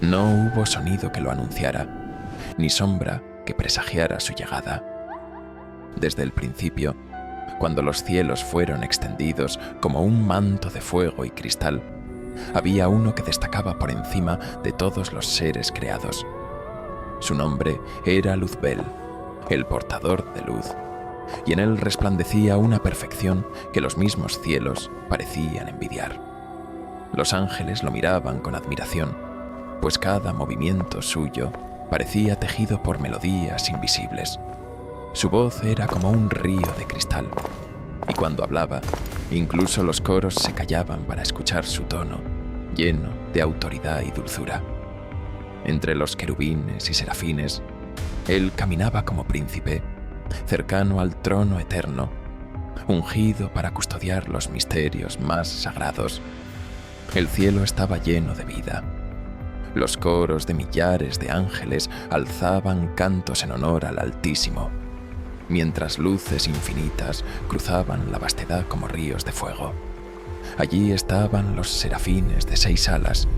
No hubo sonido que lo anunciara, ni sombra que presagiara su llegada. Desde el principio, cuando los cielos fueron extendidos como un manto de fuego y cristal, había uno que destacaba por encima de todos los seres creados. Su nombre era Luzbel, el portador de luz, y en él resplandecía una perfección que los mismos cielos parecían envidiar. Los ángeles lo miraban con admiración, pues cada movimiento suyo parecía tejido por melodías invisibles. Su voz era como un río de cristal, y cuando hablaba, incluso los coros se callaban para escuchar su tono, lleno de autoridad y dulzura. Entre los querubines y serafines, él caminaba como príncipe, cercano al trono eterno, ungido para custodiar los misterios más sagrados. El cielo estaba lleno de vida. Los coros de millares de ángeles alzaban cantos en honor al Altísimo, mientras luces infinitas cruzaban la vastedad como ríos de fuego. Allí estaban los serafines de 6 alas,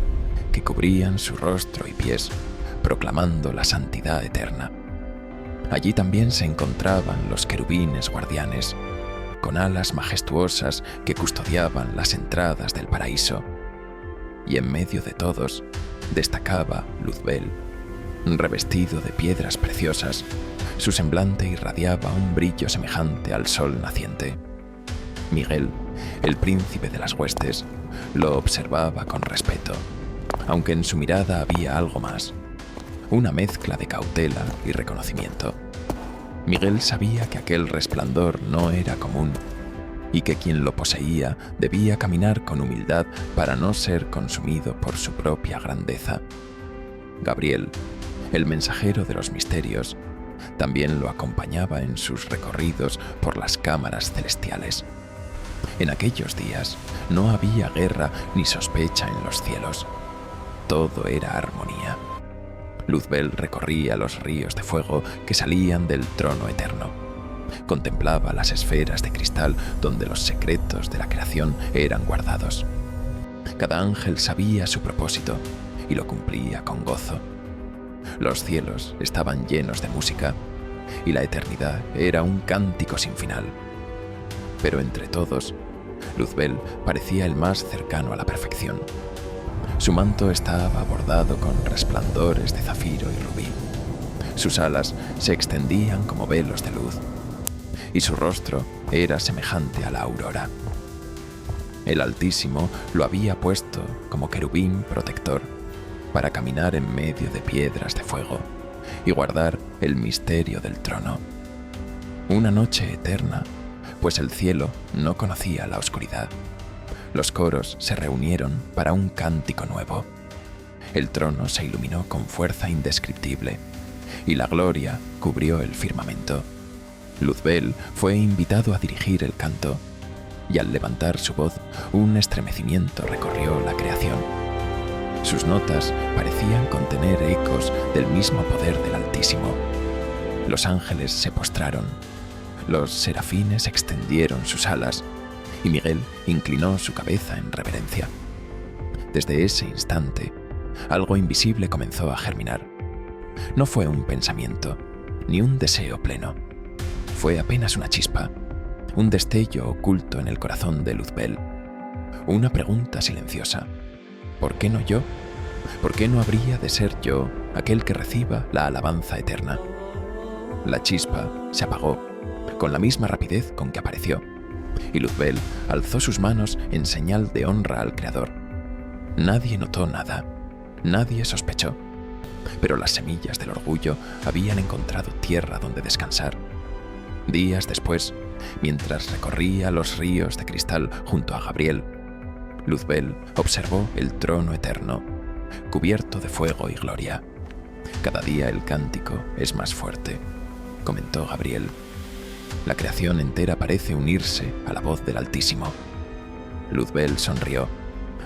que cubrían su rostro y pies, proclamando la santidad eterna. Allí también se encontraban los querubines guardianes, con alas majestuosas que custodiaban las entradas del paraíso. Y en medio de todos destacaba Luzbel, revestido de piedras preciosas. Su semblante irradiaba un brillo semejante al sol naciente. Miguel, el príncipe de las huestes, lo observaba con respeto, aunque en su mirada había algo más, una mezcla de cautela y reconocimiento. Miguel sabía que aquel resplandor no era común y que quien lo poseía debía caminar con humildad para no ser consumido por su propia grandeza. Gabriel, el mensajero de los misterios, también lo acompañaba en sus recorridos por las cámaras celestiales. En aquellos días no había guerra ni sospecha en los cielos. Todo era armonía. Luzbel recorría los ríos de fuego que salían del trono eterno. Contemplaba las esferas de cristal donde los secretos de la creación eran guardados. Cada ángel sabía su propósito y lo cumplía con gozo. Los cielos estaban llenos de música y la eternidad era un cántico sin final. Pero entre todos, Luzbel parecía el más cercano a la perfección. Su manto estaba bordado con resplandores de zafiro y rubí. Sus alas se extendían como velos de luz, y su rostro era semejante a la aurora. El Altísimo lo había puesto como querubín protector para caminar en medio de piedras de fuego y guardar el misterio del trono. Una noche eterna, pues el cielo no conocía la oscuridad. Los coros se reunieron para un cántico nuevo. El trono se iluminó con fuerza indescriptible y la gloria cubrió el firmamento. Luzbel fue invitado a dirigir el canto y al levantar su voz, un estremecimiento recorrió la creación. Sus notas parecían contener ecos del mismo poder del Altísimo. Los ángeles se postraron, los serafines extendieron sus alas y Miguel inclinó su cabeza en reverencia. Desde ese instante, algo invisible comenzó a germinar. No fue un pensamiento, ni un deseo pleno. Fue apenas una chispa, un destello oculto en el corazón de Luzbel. Una pregunta silenciosa. ¿Por qué no yo? ¿Por qué no habría de ser yo aquel que reciba la alabanza eterna? La chispa se apagó con la misma rapidez con que apareció, y Luzbel alzó sus manos en señal de honra al Creador. Nadie notó nada, nadie sospechó, pero las semillas del orgullo habían encontrado tierra donde descansar. Días después, mientras recorría los ríos de cristal junto a Gabriel, Luzbel observó el trono eterno, cubierto de fuego y gloria. Cada día el cántico es más fuerte, comentó Gabriel. La creación entera parece unirse a la voz del Altísimo. Luzbel sonrió,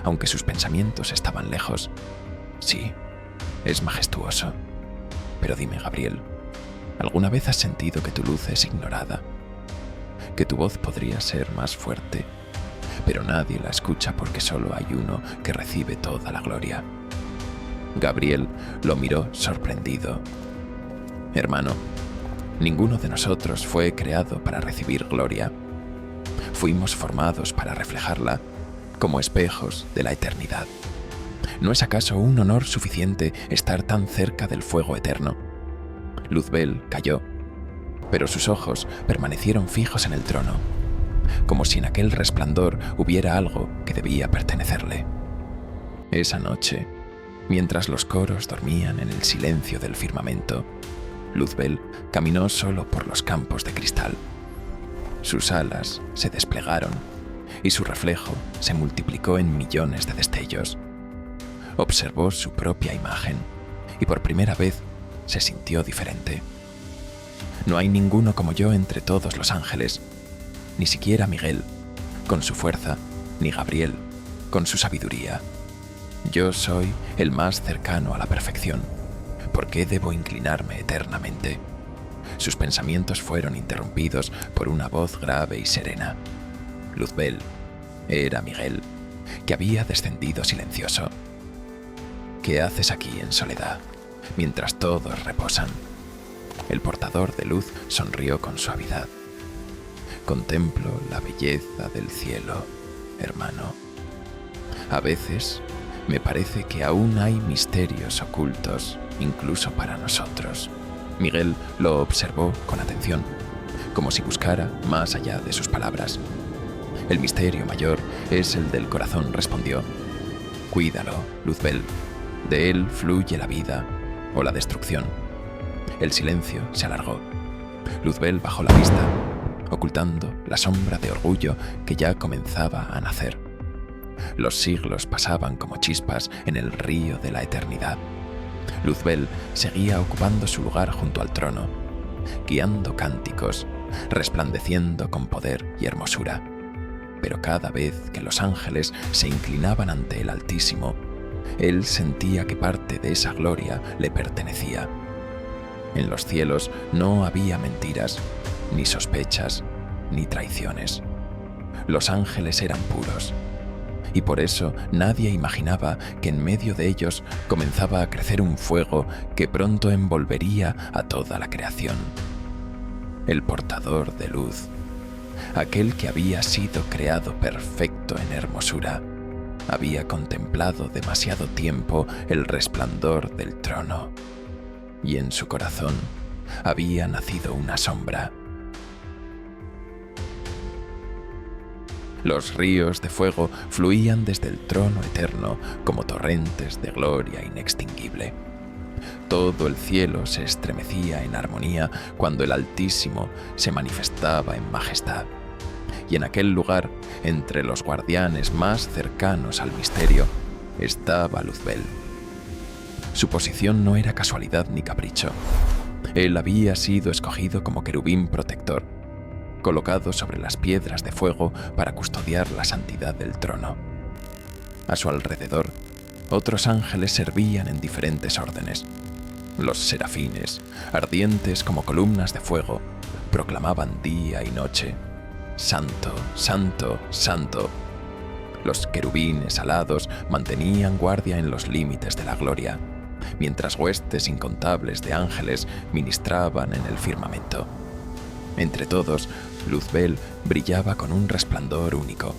aunque sus pensamientos estaban lejos. Sí, es majestuoso. Pero dime, Gabriel, ¿alguna vez has sentido que tu luz es ignorada? Que tu voz podría ser más fuerte, pero nadie la escucha porque solo hay uno que recibe toda la gloria. Gabriel lo miró sorprendido. Hermano, ninguno de nosotros fue creado para recibir gloria. Fuimos formados para reflejarla como espejos de la eternidad. ¿No es acaso un honor suficiente estar tan cerca del fuego eterno? Luzbel calló, pero sus ojos permanecieron fijos en el trono, como si en aquel resplandor hubiera algo que debía pertenecerle. Esa noche, mientras los coros dormían en el silencio del firmamento, Luzbel caminó solo por los campos de cristal. Sus alas se desplegaron y su reflejo se multiplicó en millones de destellos. Observó su propia imagen y por primera vez se sintió diferente. No hay ninguno como yo entre todos los ángeles, ni siquiera Miguel, con su fuerza, ni Gabriel, con su sabiduría. Yo soy el más cercano a la perfección. ¿Por qué debo inclinarme eternamente? Sus pensamientos fueron interrumpidos por una voz grave y serena. Luzbel era Miguel, que había descendido silencioso. ¿Qué haces aquí en soledad, mientras todos reposan? El portador de luz sonrió con suavidad. Contemplo la belleza del cielo, hermano. A veces me parece que aún hay misterios ocultos, incluso para nosotros. Miguel lo observó con atención, como si buscara más allá de sus palabras. El misterio mayor es el del corazón, respondió. Cuídalo, Luzbel. De él fluye la vida o la destrucción. El silencio se alargó. Luzbel bajó la vista, ocultando la sombra de orgullo que ya comenzaba a nacer. Los siglos pasaban como chispas en el río de la eternidad. Luzbel seguía ocupando su lugar junto al trono, guiando cánticos, resplandeciendo con poder y hermosura. Pero cada vez que los ángeles se inclinaban ante el Altísimo, él sentía que parte de esa gloria le pertenecía. En los cielos no había mentiras, ni sospechas, ni traiciones. Los ángeles eran puros, y por eso nadie imaginaba que en medio de ellos comenzaba a crecer un fuego que pronto envolvería a toda la creación. El portador de luz, aquel que había sido creado perfecto en hermosura, había contemplado demasiado tiempo el resplandor del trono, y en su corazón había nacido una sombra. Los ríos de fuego fluían desde el trono eterno como torrentes de gloria inextinguible. Todo el cielo se estremecía en armonía cuando el Altísimo se manifestaba en majestad. Y en aquel lugar, entre los guardianes más cercanos al misterio, estaba Luzbel. Su posición no era casualidad ni capricho. Él había sido escogido como querubín protector, colocado sobre las piedras de fuego para custodiar la santidad del trono. A su alrededor, otros ángeles servían en diferentes órdenes. Los serafines, ardientes como columnas de fuego, proclamaban día y noche: Santo, Santo, Santo. Los querubines alados mantenían guardia en los límites de la gloria, mientras huestes incontables de ángeles ministraban en el firmamento. Entre todos, Luzbel brillaba con un resplandor único,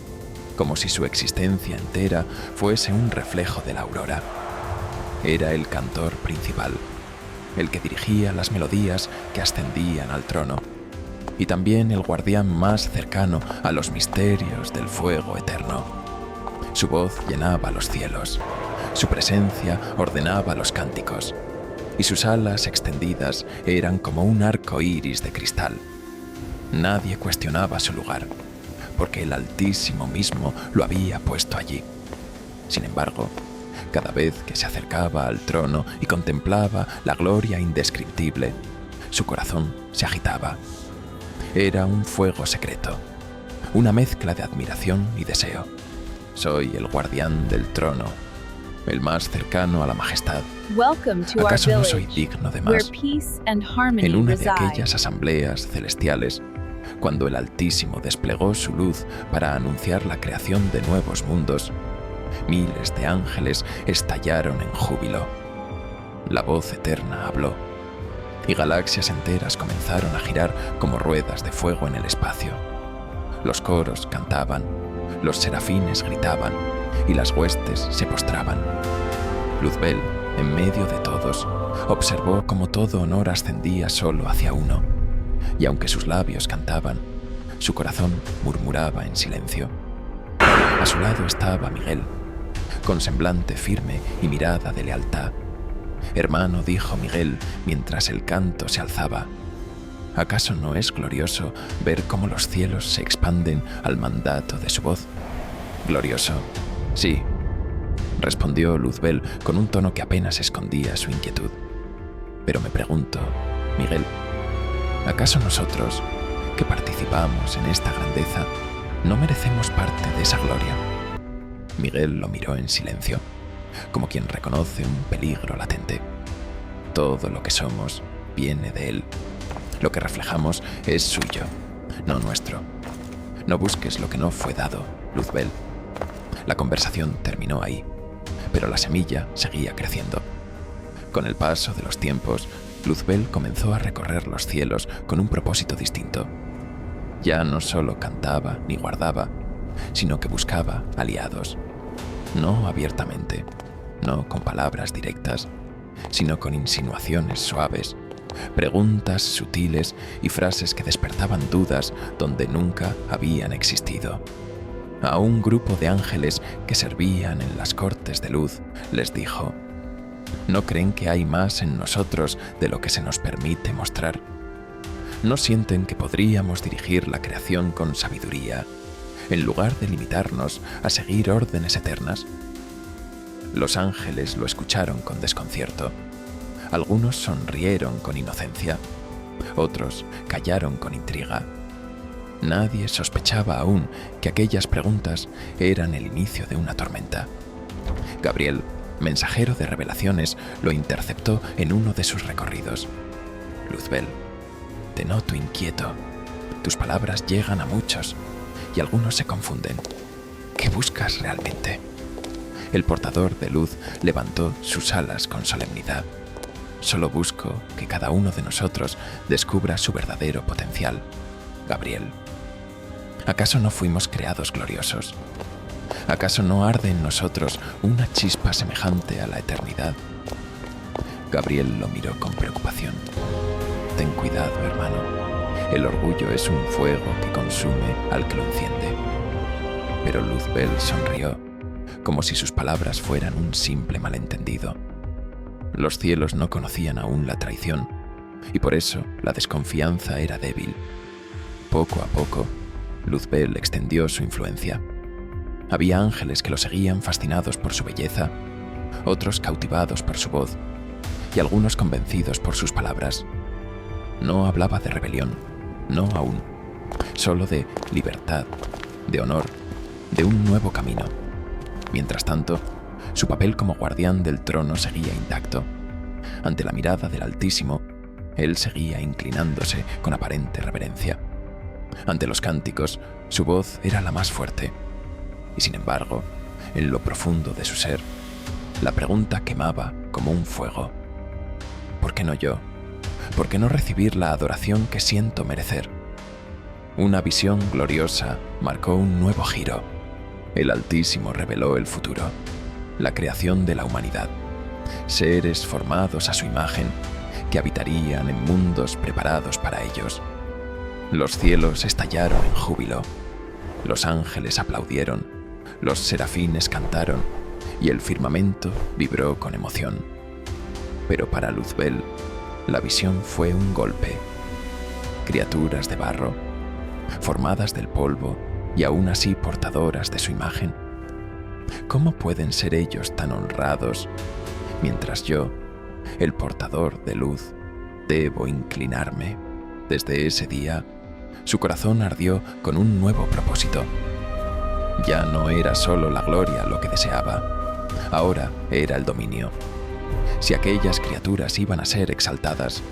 como si su existencia entera fuese un reflejo de la aurora. Era el cantor principal, el que dirigía las melodías que ascendían al trono, y también el guardián más cercano a los misterios del fuego eterno. Su voz llenaba los cielos, su presencia ordenaba los cánticos, y sus alas extendidas eran como un arco iris de cristal. Nadie cuestionaba su lugar, porque el Altísimo mismo lo había puesto allí. Sin embargo, cada vez que se acercaba al trono y contemplaba la gloria indescriptible, su corazón se agitaba. Era un fuego secreto, una mezcla de admiración y deseo. Soy el guardián del trono, el más cercano a la majestad. ¿Acaso no soy digno de más? En una de aquellas asambleas celestiales, cuando el Altísimo desplegó su luz para anunciar la creación de nuevos mundos, miles de ángeles estallaron en júbilo. La voz eterna habló, y galaxias enteras comenzaron a girar como ruedas de fuego en el espacio. Los coros cantaban, los serafines gritaban, y las huestes se postraban. Luzbel, en medio de todos, observó cómo todo honor ascendía solo hacia uno, y aunque sus labios cantaban, su corazón murmuraba en silencio. A su lado estaba Miguel, con semblante firme y mirada de lealtad. «Hermano», dijo Miguel mientras el canto se alzaba, «¿acaso no es glorioso ver cómo los cielos se expanden al mandato de su voz?» «Glorioso, sí», respondió Luzbel con un tono que apenas escondía su inquietud. «Pero me pregunto, Miguel, ¿acaso nosotros, que participamos en esta grandeza, no merecemos parte de esa gloria?» Miguel lo miró en silencio, como quien reconoce un peligro latente. Todo lo que somos viene de él. Lo que reflejamos es suyo, no nuestro. No busques lo que no fue dado, Luzbel. La conversación terminó ahí, pero la semilla seguía creciendo. Con el paso de los tiempos, Luzbel comenzó a recorrer los cielos con un propósito distinto. Ya no solo cantaba ni guardaba, sino que buscaba aliados. No abiertamente, no con palabras directas, sino con insinuaciones suaves, preguntas sutiles y frases que despertaban dudas donde nunca habían existido. A un grupo de ángeles que servían en las cortes de luz, les dijo: ¿no creen que hay más en nosotros de lo que se nos permite mostrar? ¿No sienten que podríamos dirigir la creación con sabiduría, en lugar de limitarnos a seguir órdenes eternas? Los ángeles lo escucharon con desconcierto. Algunos sonrieron con inocencia, otros callaron con intriga. Nadie sospechaba aún que aquellas preguntas eran el inicio de una tormenta. Gabriel, mensajero de revelaciones, lo interceptó en uno de sus recorridos. «Luzbel, te noto inquieto. Tus palabras llegan a muchos y algunos se confunden. ¿Qué buscas realmente?» El portador de luz levantó sus alas con solemnidad. «Solo busco que cada uno de nosotros descubra su verdadero potencial, Gabriel. ¿Acaso no fuimos creados gloriosos? ¿Acaso no arde en nosotros una chispa semejante a la eternidad?» Gabriel lo miró con preocupación. «Ten cuidado, hermano. El orgullo es un fuego que consume al que lo enciende». Pero Luzbel sonrió, como si sus palabras fueran un simple malentendido. Los cielos no conocían aún la traición, y por eso la desconfianza era débil. Poco a poco, Luzbel extendió su influencia. Había ángeles que lo seguían fascinados por su belleza, otros cautivados por su voz, y algunos convencidos por sus palabras. No hablaba de rebelión, no aún, solo de libertad, de honor, de un nuevo camino. Mientras tanto, su papel como guardián del trono seguía intacto. Ante la mirada del Altísimo, él seguía inclinándose con aparente reverencia. Ante los cánticos, su voz era la más fuerte. Y sin embargo, en lo profundo de su ser, la pregunta quemaba como un fuego. ¿Por qué no yo? ¿Por qué no recibir la adoración que siento merecer? Una visión gloriosa marcó un nuevo giro. El Altísimo reveló el futuro, la creación de la humanidad, seres formados a su imagen que habitarían en mundos preparados para ellos. Los cielos estallaron en júbilo, los ángeles aplaudieron, los serafines cantaron y el firmamento vibró con emoción. Pero para Luzbel, la visión fue un golpe. Criaturas de barro, formadas del polvo y aún así portadoras de su imagen. ¿Cómo pueden ser ellos tan honrados, mientras yo, el portador de luz, debo inclinarme? Desde ese día, su corazón ardió con un nuevo propósito. Ya no era solo la gloria lo que deseaba, ahora era el dominio. Si aquellas criaturas iban a ser exaltadas,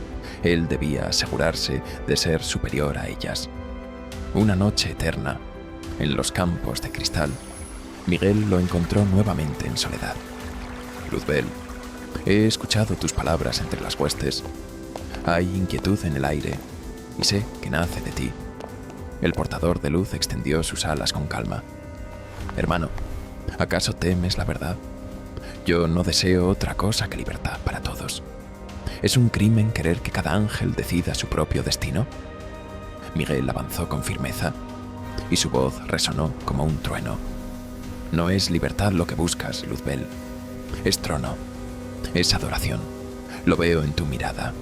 él debía asegurarse de ser superior a ellas. Una noche eterna, en los campos de cristal, Miguel lo encontró nuevamente en soledad. «Luzbel, He escuchado tus palabras entre las huestes. Hay inquietud en el aire y sé que nace de ti. El portador de luz extendió sus alas con calma. Hermano, ¿acaso temes la verdad? Yo no deseo otra cosa que libertad para todos. ¿Es un crimen querer que cada ángel decida su propio destino? Miguel avanzó con firmeza y su voz resonó como un trueno. No es libertad lo que buscas, Luzbel. Es trono. Es adoración. Lo veo en tu mirada.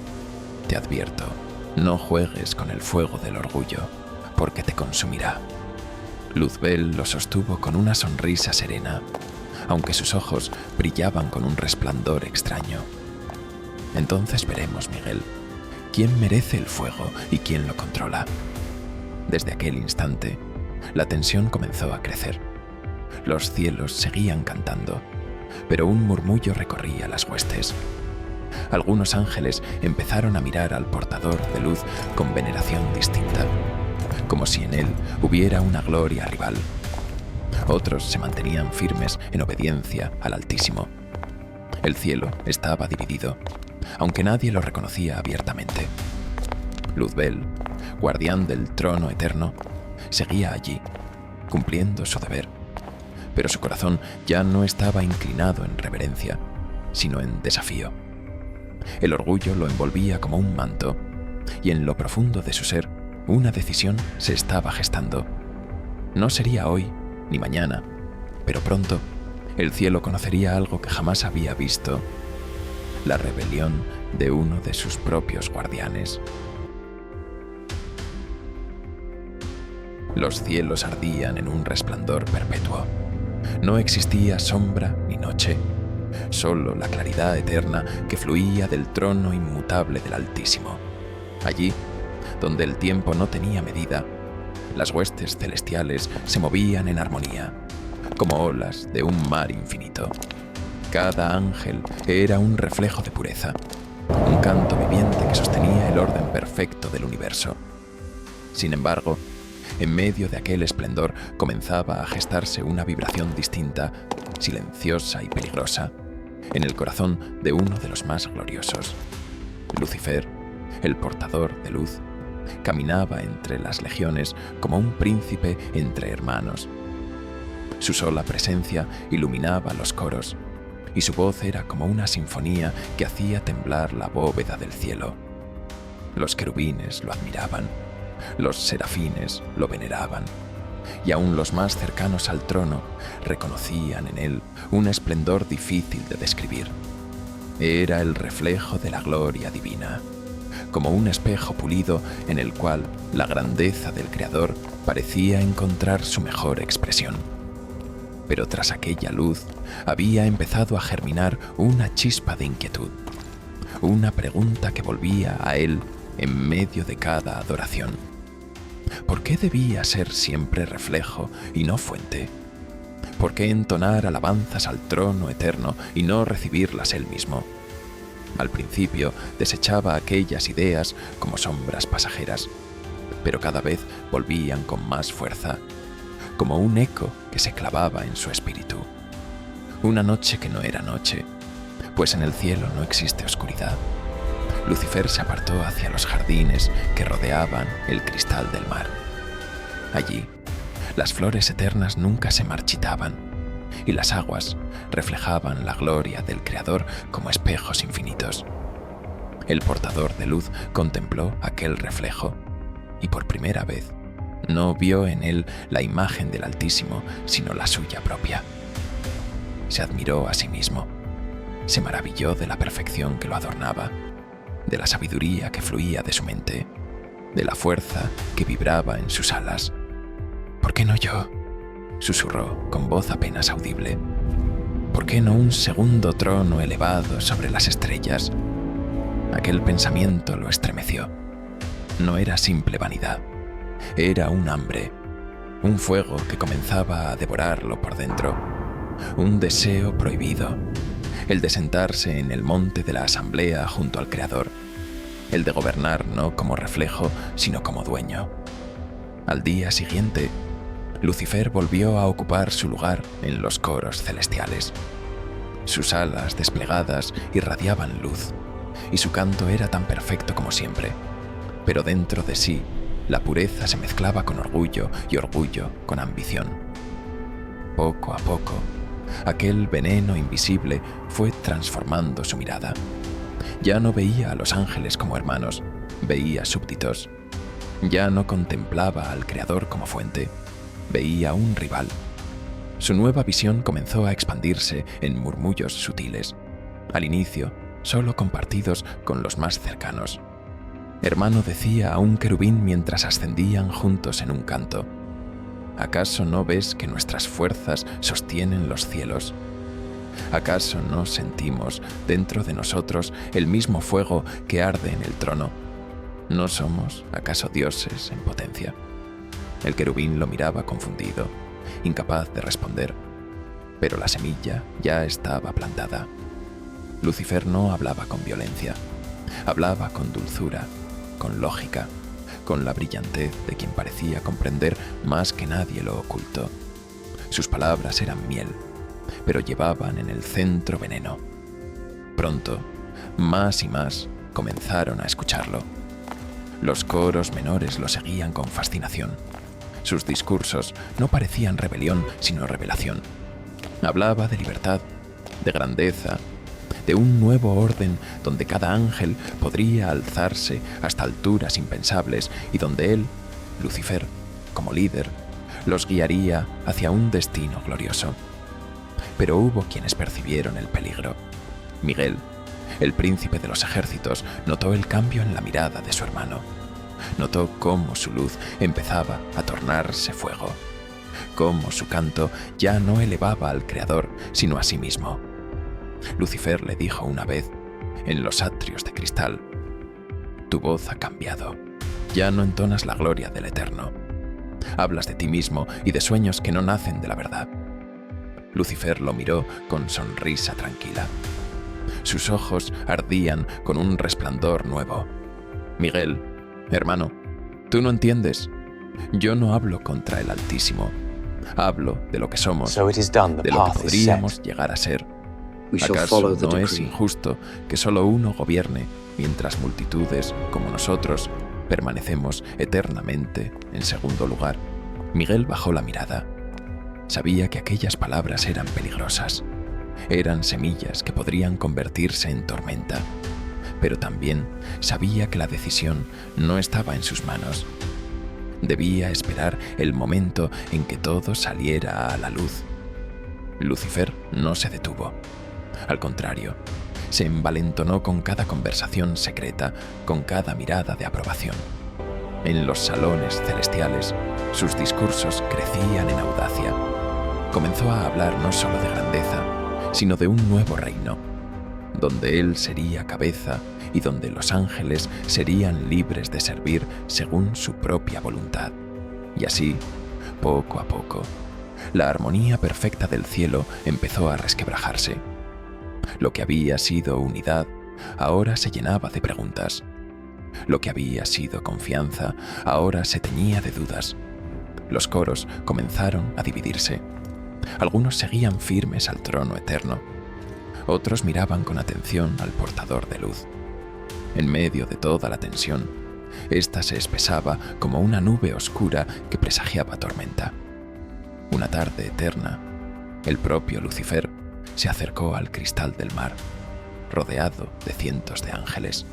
Te advierto, no juegues con el fuego del orgullo, porque te consumirá. Luzbel lo sostuvo con una sonrisa serena, aunque sus ojos brillaban con un resplandor extraño. Entonces veremos, Miguel, quién merece el fuego y quién lo controla. Desde aquel instante, la tensión comenzó a crecer. Los cielos seguían cantando, pero un murmullo recorría las huestes. Algunos ángeles empezaron a mirar al portador de luz con veneración distinta, como si en él hubiera una gloria rival. Otros se mantenían firmes en obediencia al Altísimo. El cielo estaba dividido, aunque nadie lo reconocía abiertamente. Luzbel, guardián del trono eterno, seguía allí, cumpliendo su deber, pero su corazón ya no estaba inclinado en reverencia, sino en desafío. El orgullo lo envolvía como un manto, y en lo profundo de su ser, una decisión se estaba gestando. No sería hoy ni mañana, pero pronto el cielo conocería algo que jamás había visto: la rebelión de uno de sus propios guardianes. Los cielos ardían en un resplandor perpetuo. No existía sombra ni noche, solo la claridad eterna que fluía del trono inmutable del Altísimo. Allí, donde el tiempo no tenía medida, las huestes celestiales se movían en armonía, como olas de un mar infinito. Cada ángel era un reflejo de pureza, un canto viviente que sostenía el orden perfecto del universo. Sin embargo, en medio de aquel esplendor comenzaba a gestarse una vibración distinta, silenciosa y peligrosa, en el corazón de uno de los más gloriosos. Lucifer, el portador de luz, caminaba entre las legiones como un príncipe entre hermanos. Su sola presencia iluminaba los coros, y su voz era como una sinfonía que hacía temblar la bóveda del cielo. Los querubines lo admiraban, los serafines lo veneraban, y aún los más cercanos al trono reconocían en él un esplendor difícil de describir. Era el reflejo de la gloria divina, como un espejo pulido en el cual la grandeza del Creador parecía encontrar su mejor expresión. Pero tras aquella luz había empezado a germinar una chispa de inquietud, una pregunta que volvía a él en medio de cada adoración. ¿Por qué debía ser siempre reflejo y no fuente? ¿Por qué entonar alabanzas al trono eterno y no recibirlas él mismo? Al principio desechaba aquellas ideas como sombras pasajeras, pero cada vez volvían con más fuerza, como un eco que se clavaba en su espíritu. Una noche que no era noche, pues en el cielo no existe oscuridad. Lucifer se apartó hacia los jardines que rodeaban el cristal del mar. Allí, las flores eternas nunca se marchitaban, y las aguas reflejaban la gloria del Creador como espejos infinitos. El portador de luz contempló aquel reflejo, y por primera vez no vio en él la imagen del Altísimo, sino la suya propia. Se admiró a sí mismo, se maravilló de la perfección que lo adornaba, de la sabiduría que fluía de su mente, de la fuerza que vibraba en sus alas. ¿Por qué no yo?, susurró con voz apenas audible. ¿Por qué no un segundo trono elevado sobre las estrellas? Aquel pensamiento lo estremeció. No era simple vanidad, era un hambre, un fuego que comenzaba a devorarlo por dentro, un deseo prohibido, el de sentarse en el monte de la asamblea junto al Creador, el de gobernar no como reflejo, sino como dueño. Al día siguiente, Lucifer volvió a ocupar su lugar en los coros celestiales. Sus alas desplegadas irradiaban luz, y su canto era tan perfecto como siempre. Pero dentro de sí, la pureza se mezclaba con orgullo y orgullo con ambición. Poco a poco, aquel veneno invisible fue transformando su mirada. Ya no veía a los ángeles como hermanos, veía súbditos. Ya no contemplaba al Creador como fuente, veía un rival. Su nueva visión comenzó a expandirse en murmullos sutiles, al inicio solo compartidos con los más cercanos. Hermano, decía a un querubín mientras ascendían juntos en un canto, ¿acaso no ves que nuestras fuerzas sostienen los cielos? ¿Acaso no sentimos dentro de nosotros el mismo fuego que arde en el trono? ¿No somos, acaso, dioses en potencia? El querubín lo miraba confundido, incapaz de responder, pero la semilla ya estaba plantada. Lucifer no hablaba con violencia, hablaba con dulzura, con lógica, con la brillantez de quien parecía comprender más que nadie lo oculto. Sus palabras eran miel, pero llevaban en el centro veneno. Pronto, más y más comenzaron a escucharlo. Los coros menores lo seguían con fascinación. Sus discursos no parecían rebelión, sino revelación. Hablaba de libertad, de grandeza, de un nuevo orden donde cada ángel podría alzarse hasta alturas impensables y donde él, Lucifer, como líder, los guiaría hacia un destino glorioso. Pero hubo quienes percibieron el peligro. Miguel, el príncipe de los ejércitos, notó el cambio en la mirada de su hermano. Notó cómo su luz empezaba a tornarse fuego, cómo su canto ya no elevaba al Creador, sino a sí mismo. Lucifer le dijo una vez, en los atrios de cristal, «Tu voz ha cambiado, ya no entonas la gloria del Eterno. Hablas de ti mismo y de sueños que no nacen de la verdad». Lucifer lo miró con sonrisa tranquila. Sus ojos ardían con un resplandor nuevo. «Miguel, hermano, tú no entiendes. Yo no hablo contra el Altísimo. Hablo de lo que somos, de lo que podríamos llegar a ser. ¿Acaso no es injusto que solo uno gobierne mientras multitudes como nosotros permanecemos eternamente en segundo lugar?» Miguel bajó la mirada. Sabía que aquellas palabras eran peligrosas. Eran semillas que podrían convertirse en tormenta. Pero también sabía que la decisión no estaba en sus manos. Debía esperar el momento en que todo saliera a la luz. Lucifer no se detuvo. Al contrario, se envalentonó con cada conversación secreta, con cada mirada de aprobación. En los salones celestiales, sus discursos crecían en audacia. Comenzó a hablar no solo de grandeza, sino de un nuevo reino, donde él sería cabeza y donde los ángeles serían libres de servir según su propia voluntad. Y así, poco a poco, la armonía perfecta del cielo empezó a resquebrajarse. Lo que había sido unidad ahora se llenaba de preguntas. Lo que había sido confianza ahora se teñía de dudas. Los coros comenzaron a dividirse. Algunos seguían firmes al trono eterno. Otros miraban con atención al portador de luz. En medio de toda la tensión, ésta se espesaba como una nube oscura que presagiaba tormenta. Una tarde eterna, el propio Lucifer se acercó al cristal del mar, rodeado de cientos de ángeles.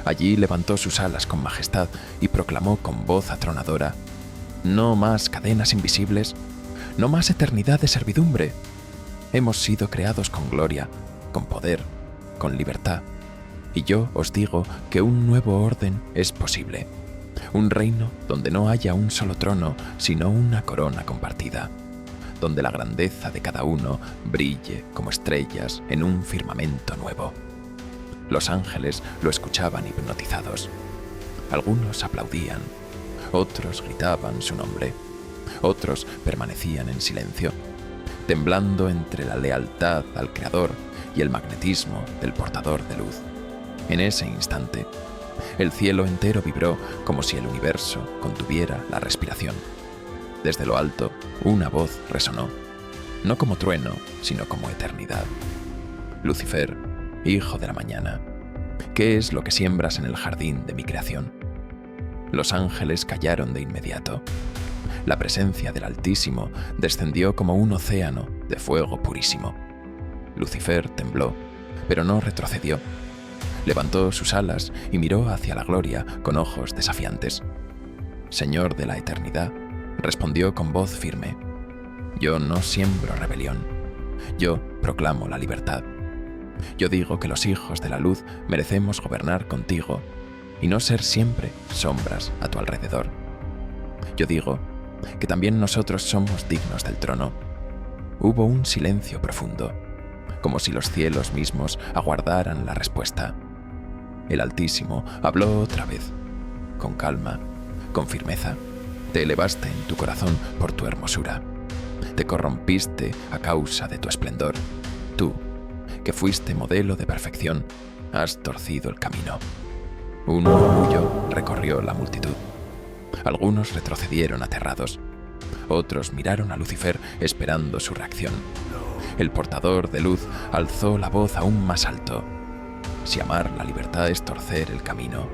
Allí levantó sus alas con majestad y proclamó con voz atronadora: «No más cadenas invisibles, no más eternidad de servidumbre. Hemos sido creados con gloria, con poder, con libertad. Y yo os digo que un nuevo orden es posible. Un reino donde no haya un solo trono, sino una corona compartida. Donde la grandeza de cada uno brille como estrellas en un firmamento nuevo». Los ángeles lo escuchaban hipnotizados. Algunos aplaudían, otros gritaban su nombre, otros permanecían en silencio, temblando entre la lealtad al Creador y el magnetismo del portador de luz. En ese instante, el cielo entero vibró como si el universo contuviera la respiración. Desde lo alto, una voz resonó, no como trueno, sino como eternidad. Lucifer, hijo de la mañana, ¿qué es lo que siembras en el jardín de mi creación? Los ángeles callaron de inmediato. La presencia del Altísimo descendió como un océano de fuego purísimo. Lucifer tembló, pero no retrocedió. Levantó sus alas y miró hacia la gloria con ojos desafiantes. Señor de la eternidad, respondió con voz firme, yo no siembro rebelión, yo proclamo la libertad. Yo digo que los hijos de la luz merecemos gobernar contigo y no ser siempre sombras a tu alrededor. Yo digo que también nosotros somos dignos del trono. Hubo un silencio profundo, como si los cielos mismos aguardaran la respuesta. El Altísimo habló otra vez, con calma, con firmeza. Te elevaste en tu corazón por tu hermosura. Te corrompiste a causa de tu esplendor. Tú, que fuiste modelo de perfección, has torcido el camino. Un murmullo recorrió la multitud. Algunos retrocedieron aterrados. Otros miraron a Lucifer esperando su reacción. El portador de luz alzó la voz aún más alto. Si amar la libertad es torcer el camino,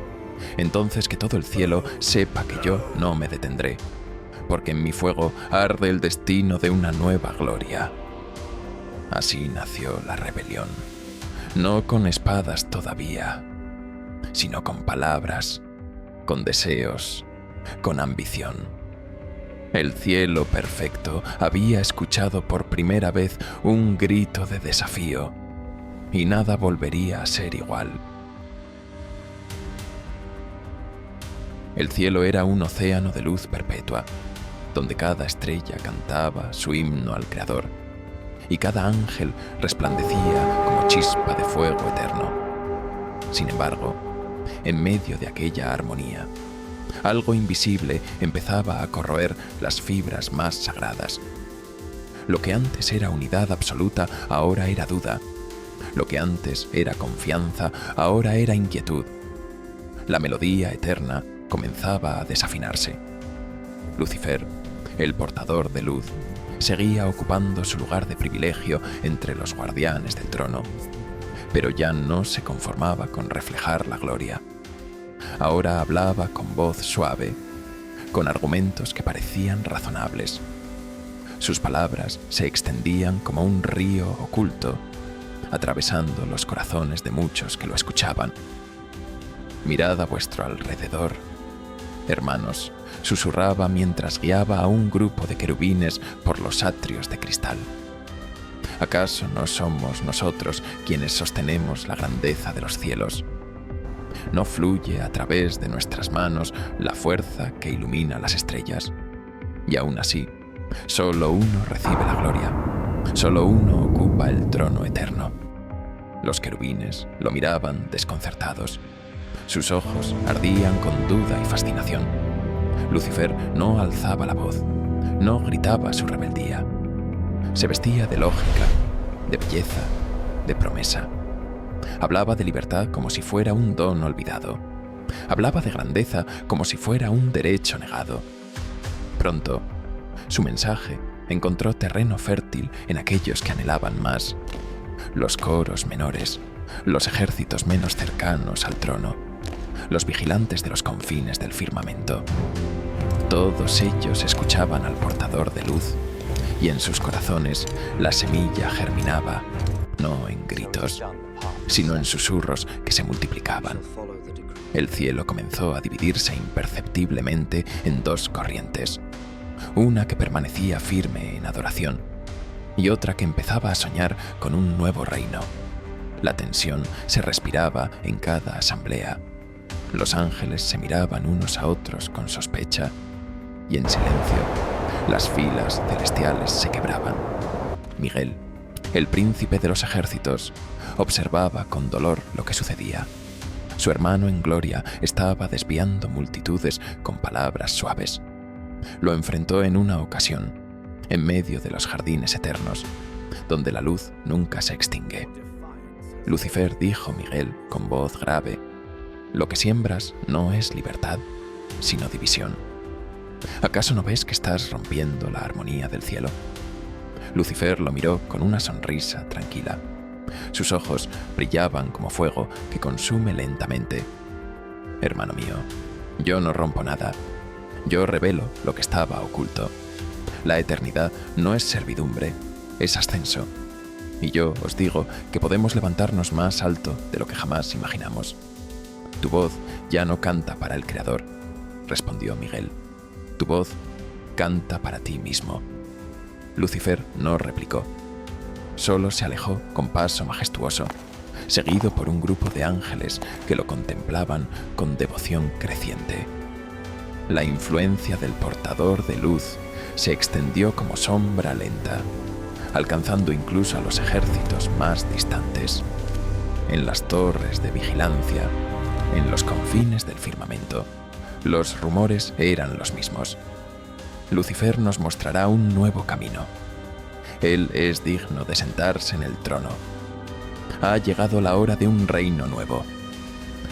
entonces que todo el cielo sepa que yo no me detendré, porque en mi fuego arde el destino de una nueva gloria. Así nació la rebelión, no con espadas todavía, sino con palabras, con deseos, con ambición. El cielo perfecto había escuchado por primera vez un grito de desafío, y nada volvería a ser igual. El cielo era un océano de luz perpetua, donde cada estrella cantaba su himno al Creador, y cada ángel resplandecía como chispa de fuego eterno. Sin embargo, en medio de aquella armonía, algo invisible empezaba a corroer las fibras más sagradas. Lo que antes era unidad absoluta, ahora era duda. Lo que antes era confianza, ahora era inquietud. La melodía eterna comenzaba a desafinarse. Lucifer, el portador de luz, seguía ocupando su lugar de privilegio entre los guardianes del trono, pero ya no se conformaba con reflejar la gloria. Ahora hablaba con voz suave, con argumentos que parecían razonables. Sus palabras se extendían como un río oculto, atravesando los corazones de muchos que lo escuchaban. Mirad a vuestro alrededor, hermanos, susurraba mientras guiaba a un grupo de querubines por los atrios de cristal. ¿Acaso no somos nosotros quienes sostenemos la grandeza de los cielos? ¿No fluye a través de nuestras manos la fuerza que ilumina las estrellas? Y aún así, solo uno recibe la gloria, solo uno ocupa el trono eterno. Los querubines lo miraban desconcertados. Sus ojos ardían con duda y fascinación. Lucifer no alzaba la voz, no gritaba su rebeldía. Se vestía de lógica, de belleza, de promesa. Hablaba de libertad como si fuera un don olvidado. Hablaba de grandeza como si fuera un derecho negado. Pronto, su mensaje encontró terreno fértil en aquellos que anhelaban más. Los coros menores, los ejércitos menos cercanos al trono, los vigilantes de los confines del firmamento. Todos ellos escuchaban al portador de luz, y en sus corazones la semilla germinaba, no en gritos, sino en susurros que se multiplicaban. El cielo comenzó a dividirse imperceptiblemente en dos corrientes, una que permanecía firme en adoración y otra que empezaba a soñar con un nuevo reino. La tensión se respiraba en cada asamblea. Los ángeles se miraban unos a otros con sospecha y en silencio las filas celestiales se quebraban. Miguel, el príncipe de los ejércitos, observaba con dolor lo que sucedía. Su hermano en gloria estaba desviando multitudes con palabras suaves. Lo enfrentó en una ocasión, en medio de los jardines eternos, donde la luz nunca se extingue. Lucifer dijo Miguel con voz grave: lo que siembras no es libertad, sino división. ¿Acaso no ves que estás rompiendo la armonía del cielo? Lucifer lo miró con una sonrisa tranquila. Sus ojos brillaban como fuego que consume lentamente. Hermano mío, yo no rompo nada. Yo revelo lo que estaba oculto. La eternidad no es servidumbre, es ascenso. Y yo os digo que podemos levantarnos más alto de lo que jamás imaginamos. Tu voz ya no canta para el Creador, respondió Miguel. Tu voz canta para ti mismo. Lucifer no replicó. Solo se alejó con paso majestuoso, seguido por un grupo de ángeles que lo contemplaban con devoción creciente. La influencia del portador de luz se extendió como sombra lenta, alcanzando incluso a los ejércitos más distantes. En las torres de vigilancia, en los confines del firmamento, los rumores eran los mismos. Lucifer nos mostrará un nuevo camino. Él es digno de sentarse en el trono. Ha llegado la hora de un reino nuevo.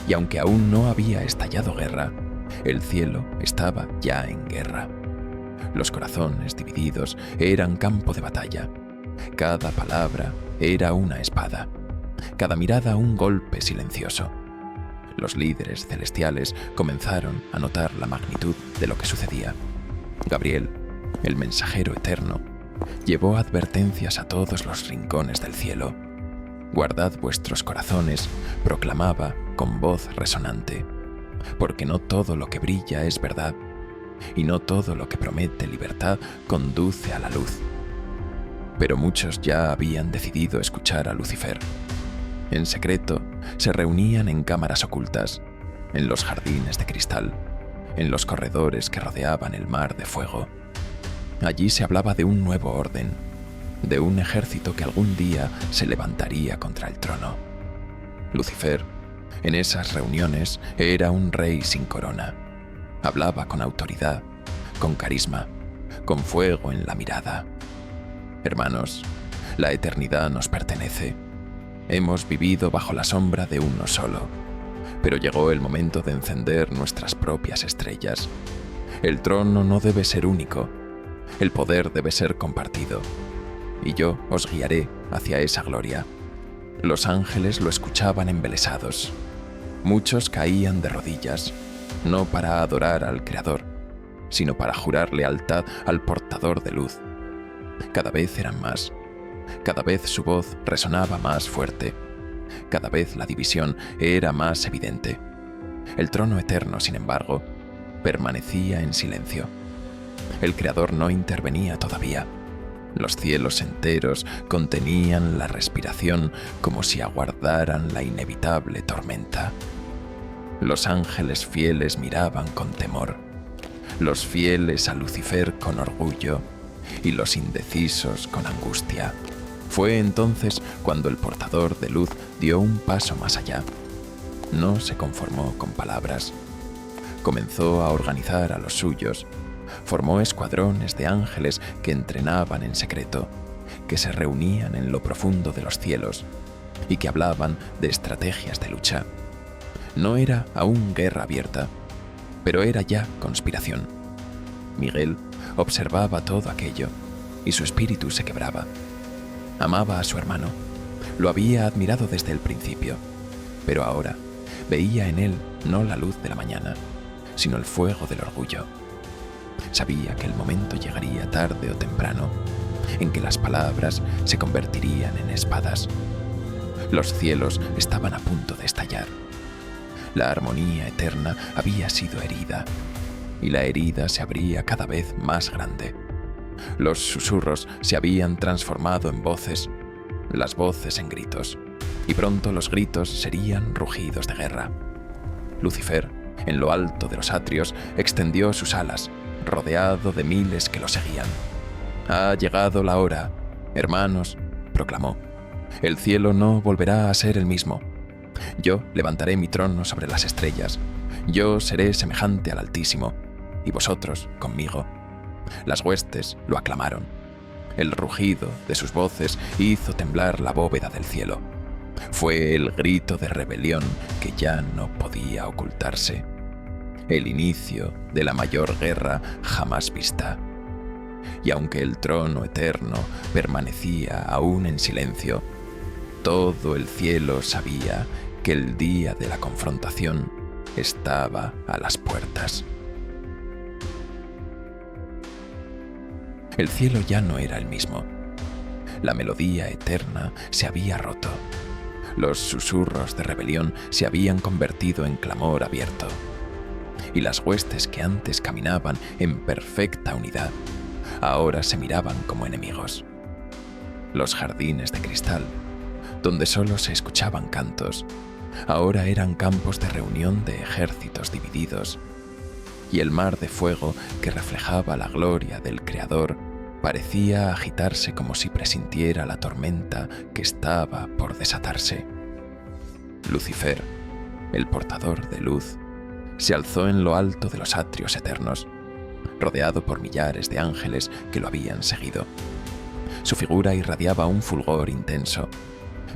Y aunque aún no había estallado guerra, el cielo estaba ya en guerra. Los corazones divididos eran campo de batalla. Cada palabra era una espada. Cada mirada un golpe silencioso. Los líderes celestiales comenzaron a notar la magnitud de lo que sucedía. Gabriel, el mensajero eterno, llevó advertencias a todos los rincones del cielo. Guardad vuestros corazones, proclamaba con voz resonante, porque no todo lo que brilla es verdad, y no todo lo que promete libertad conduce a la luz. Pero muchos ya habían decidido escuchar a Lucifer. En secreto, se reunían en cámaras ocultas, en los jardines de cristal, en los corredores que rodeaban el mar de fuego. Allí se hablaba de un nuevo orden, de un ejército que algún día se levantaría contra el trono. Lucifer, en esas reuniones, era un rey sin corona. Hablaba con autoridad, con carisma, con fuego en la mirada. Hermanos, la eternidad nos pertenece. Hemos vivido bajo la sombra de uno solo, pero llegó el momento de encender nuestras propias estrellas. El trono no debe ser único, el poder debe ser compartido, y yo os guiaré hacia esa gloria. Los ángeles lo escuchaban embelesados. Muchos caían de rodillas, no para adorar al Creador, sino para jurar lealtad al portador de luz. Cada vez eran más. Cada vez su voz resonaba más fuerte. Cada vez la división era más evidente. El trono eterno, sin embargo, permanecía en silencio. El Creador no intervenía todavía. Los cielos enteros contenían la respiración como si aguardaran la inevitable tormenta. Los ángeles fieles miraban con temor, los fieles a Lucifer con orgullo y los indecisos con angustia. Fue entonces cuando el portador de luz dio un paso más allá. No se conformó con palabras. Comenzó a organizar a los suyos. Formó escuadrones de ángeles que entrenaban en secreto, que se reunían en lo profundo de los cielos y que hablaban de estrategias de lucha. No era aún guerra abierta, pero era ya conspiración. Miguel observaba todo aquello y su espíritu se quebraba. Amaba a su hermano, lo había admirado desde el principio, pero ahora veía en él no la luz de la mañana, sino el fuego del orgullo. Sabía que el momento llegaría tarde o temprano, en que las palabras se convertirían en espadas. Los cielos estaban a punto de estallar. La armonía eterna había sido herida, y la herida se abría cada vez más grande. Los susurros se habían transformado en voces, las voces en gritos, y pronto los gritos serían rugidos de guerra. Lucifer, en lo alto de los atrios, extendió sus alas, rodeado de miles que lo seguían. «Ha llegado la hora, hermanos», proclamó. «El cielo no volverá a ser el mismo. Yo levantaré mi trono sobre las estrellas. Yo seré semejante al Altísimo, y vosotros conmigo». Las huestes lo aclamaron. El rugido de sus voces hizo temblar la bóveda del cielo. Fue el grito de rebelión que ya no podía ocultarse. El inicio de la mayor guerra jamás vista. Y aunque el trono eterno permanecía aún en silencio, Todo el cielo sabía que el día de la confrontación estaba a las puertas. El cielo ya no era el mismo. La melodía eterna se había roto. Los susurros de rebelión se habían convertido en clamor abierto. Y las huestes que antes caminaban en perfecta unidad, ahora se miraban como enemigos. Los jardines de cristal, donde solo se escuchaban cantos, ahora eran campos de reunión de ejércitos divididos. Y el mar de fuego que reflejaba la gloria del Creador parecía agitarse como si presintiera la tormenta que estaba por desatarse. Lucifer, el portador de luz, se alzó en lo alto de los atrios eternos, rodeado por millares de ángeles que lo habían seguido. Su figura irradiaba un fulgor intenso,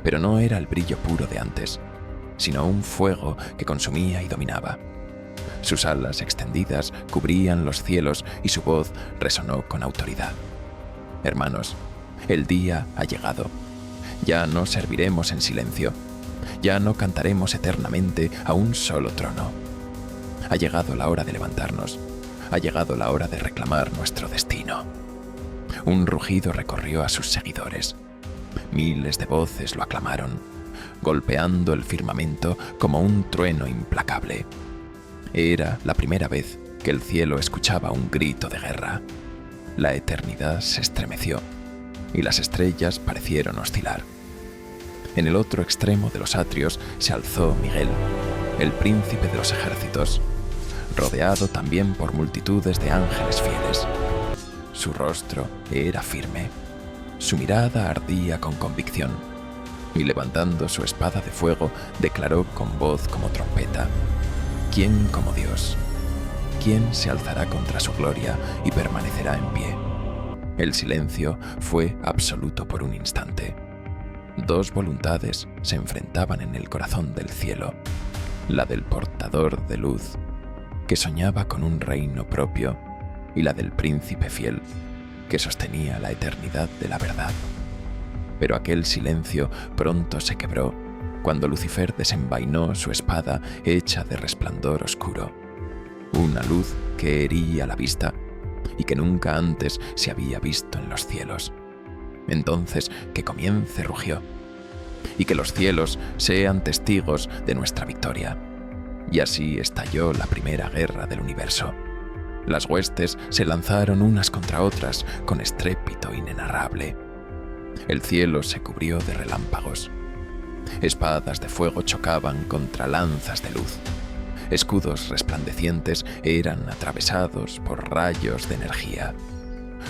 pero no era el brillo puro de antes, sino un fuego que consumía y dominaba. Sus alas extendidas cubrían los cielos y su voz resonó con autoridad. Hermanos, el día ha llegado. Ya no serviremos en silencio. Ya no cantaremos eternamente a un solo trono. Ha llegado la hora de levantarnos. Ha llegado la hora de reclamar nuestro destino. Un rugido recorrió a sus seguidores. Miles de voces lo aclamaron, golpeando el firmamento como un trueno implacable. Era la primera vez que el cielo escuchaba un grito de guerra. La eternidad se estremeció y las estrellas parecieron oscilar. En el otro extremo de los atrios se alzó Miguel, el príncipe de los ejércitos, rodeado también por multitudes de ángeles fieles. Su rostro era firme, su mirada ardía con convicción, y levantando su espada de fuego declaró con voz como trompeta: ¿Quién como Dios? ¿Quién se alzará contra su gloria y permanecerá en pie? El silencio fue absoluto por un instante. Dos voluntades se enfrentaban en el corazón del cielo: la del portador de luz, que soñaba con un reino propio, y la del príncipe fiel, que sostenía la eternidad de la verdad. Pero aquel silencio pronto se quebró cuando Lucifer desenvainó su espada hecha de resplandor oscuro, una luz que hería la vista y que nunca antes se había visto en los cielos. Entonces que comience, rugió, y que los cielos sean testigos de nuestra victoria. Y así estalló la primera guerra del universo. Las huestes se lanzaron unas contra otras con estrépito inenarrable. El cielo se cubrió de relámpagos. Espadas de fuego chocaban contra lanzas de luz. Escudos resplandecientes eran atravesados por rayos de energía.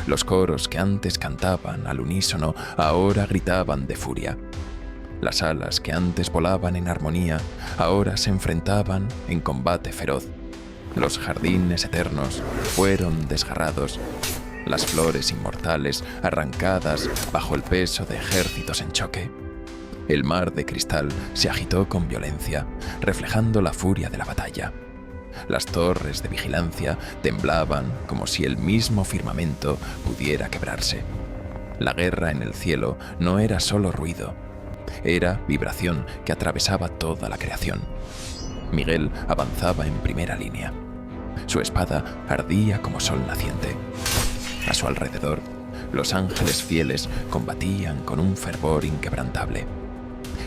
Los coros que antes cantaban al unísono ahora gritaban de furia. Las alas que antes volaban en armonía ahora se enfrentaban en combate feroz. Los jardines eternos fueron desgarrados, las flores inmortales arrancadas bajo el peso de ejércitos en choque. El mar de cristal se agitó con violencia, reflejando la furia de la batalla. Las torres de vigilancia temblaban como si el mismo firmamento pudiera quebrarse. La guerra en el cielo no era solo ruido, era vibración que atravesaba toda la creación. Miguel avanzaba en primera línea. Su espada ardía como sol naciente. A su alrededor, los ángeles fieles combatían con un fervor inquebrantable.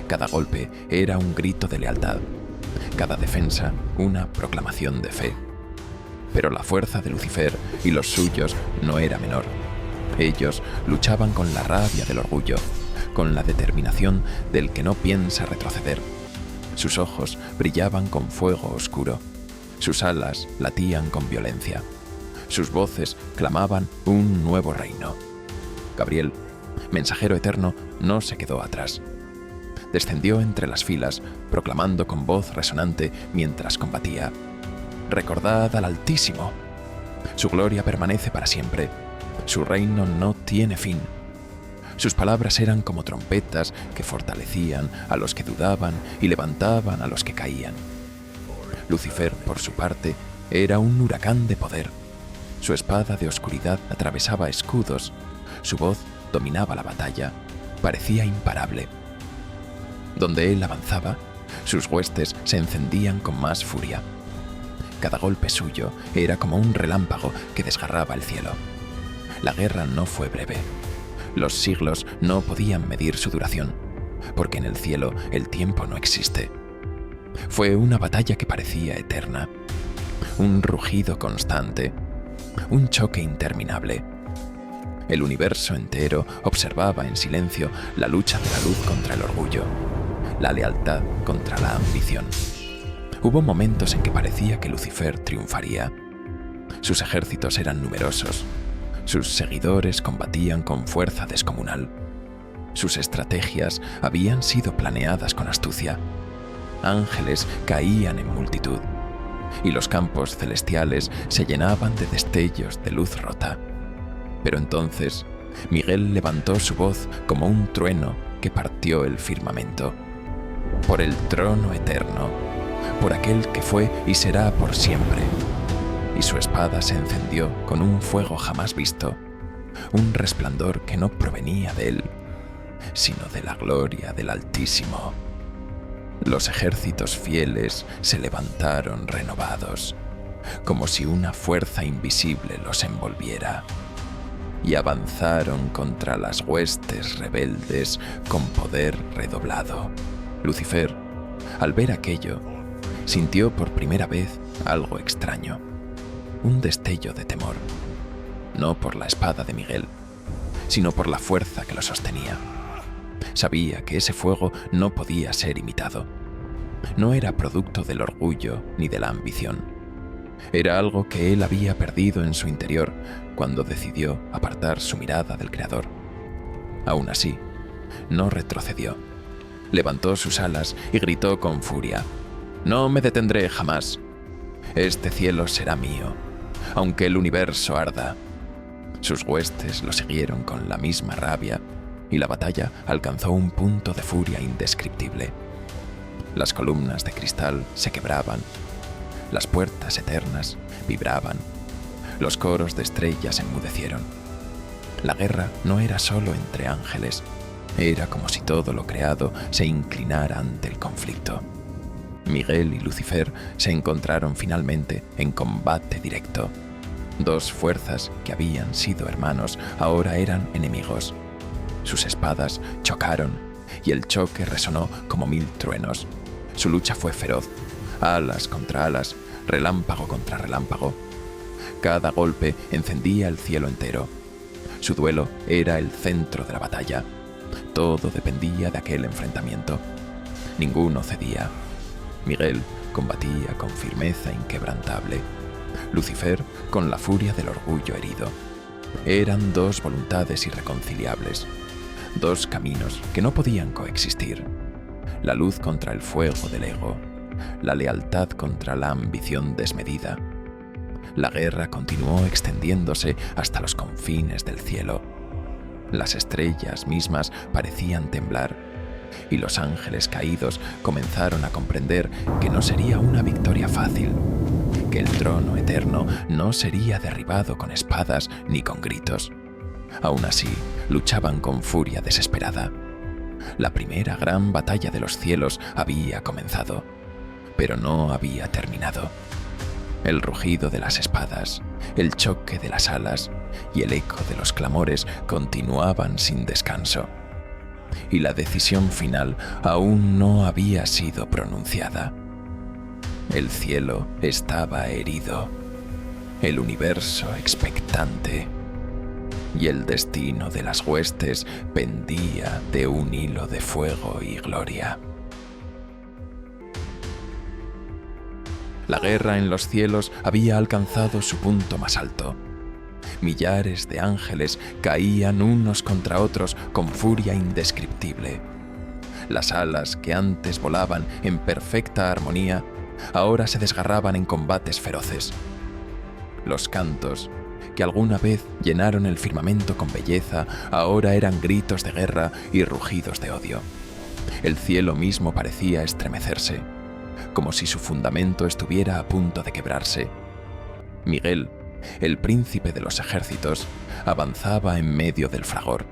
Cada golpe era un grito de lealtad, cada defensa una proclamación de fe. Pero la fuerza de Lucifer y los suyos no era menor. Ellos luchaban con la rabia del orgullo, con la determinación del que no piensa retroceder. Sus ojos brillaban con fuego oscuro, sus alas latían con violencia, sus voces clamaban un nuevo reino. Gabriel, mensajero eterno, no se quedó atrás. Descendió entre las filas, proclamando con voz resonante mientras combatía: «Recordad al Altísimo. Su gloria permanece para siempre. Su reino no tiene fin». Sus palabras eran como trompetas que fortalecían a los que dudaban y levantaban a los que caían. Lucifer, por su parte, era un huracán de poder. Su espada de oscuridad atravesaba escudos, su voz dominaba la batalla, parecía imparable. Donde él avanzaba, sus huestes se encendían con más furia. Cada golpe suyo era como un relámpago que desgarraba el cielo. La guerra no fue breve. Los siglos no podían medir su duración, porque en el cielo el tiempo no existe. Fue una batalla que parecía eterna, un rugido constante, un choque interminable. El universo entero observaba en silencio la lucha de la luz contra el orgullo, la lealtad contra la ambición. Hubo momentos en que parecía que Lucifer triunfaría. Sus ejércitos eran numerosos, sus seguidores combatían con fuerza descomunal. Sus estrategias habían sido planeadas con astucia. Ángeles caían en multitud, y los campos celestiales se llenaban de destellos de luz rota. Pero entonces, Miguel levantó su voz como un trueno que partió el firmamento. Por el trono eterno, por aquel que fue y será por siempre. Y su espada se encendió con un fuego jamás visto, un resplandor que no provenía de él, sino de la gloria del Altísimo. Los ejércitos fieles se levantaron renovados, como si una fuerza invisible los envolviera, y avanzaron contra las huestes rebeldes con poder redoblado. Lucifer, al ver aquello, sintió por primera vez algo extraño, un destello de temor, no por la espada de Miguel, sino por la fuerza que lo sostenía. Sabía que ese fuego no podía ser imitado. No era producto del orgullo ni de la ambición. Era algo que él había perdido en su interior cuando decidió apartar su mirada del Creador. Aún así, no retrocedió. Levantó sus alas y gritó con furia: «No me detendré jamás. Este cielo será mío, aunque el universo arda». Sus huestes lo siguieron con la misma rabia, y la batalla alcanzó un punto de furia indescriptible. Las columnas de cristal se quebraban, las puertas eternas vibraban, los coros de estrellas enmudecieron. La guerra no era solo entre ángeles, era como si todo lo creado se inclinara ante el conflicto. Miguel y Lucifer se encontraron finalmente en combate directo. Dos fuerzas que habían sido hermanos ahora eran enemigos. Sus espadas chocaron y el choque resonó como 1000 truenos. Su lucha fue feroz, alas contra alas, relámpago contra relámpago. Cada golpe encendía el cielo entero. Su duelo era el centro de la batalla. Todo dependía de aquel enfrentamiento. Ninguno cedía. Miguel combatía con firmeza inquebrantable. Lucifer con la furia del orgullo herido. Eran dos voluntades irreconciliables, dos caminos que no podían coexistir. La luz contra el fuego del ego, la lealtad contra la ambición desmedida. La guerra continuó extendiéndose hasta los confines del cielo. Las estrellas mismas parecían temblar, y los ángeles caídos comenzaron a comprender que no sería una victoria fácil, que el trono eterno no sería derribado con espadas ni con gritos. Aún así, luchaban con furia desesperada. La primera gran batalla de los cielos había comenzado, pero no había terminado. El rugido de las espadas, el choque de las alas y el eco de los clamores continuaban sin descanso. Y la decisión final aún no había sido pronunciada. El cielo estaba herido, el universo expectante, y el destino de las huestes pendía de un hilo de fuego y gloria. La guerra en los cielos había alcanzado su punto más alto. Millares de ángeles caían unos contra otros con furia indescriptible. Las alas que antes volaban en perfecta armonía, ahora se desgarraban en combates feroces. Los cantos, que alguna vez llenaron el firmamento con belleza, ahora eran gritos de guerra y rugidos de odio. El cielo mismo parecía estremecerse, como si su fundamento estuviera a punto de quebrarse. Miguel, el príncipe de los ejércitos, avanzaba en medio del fragor.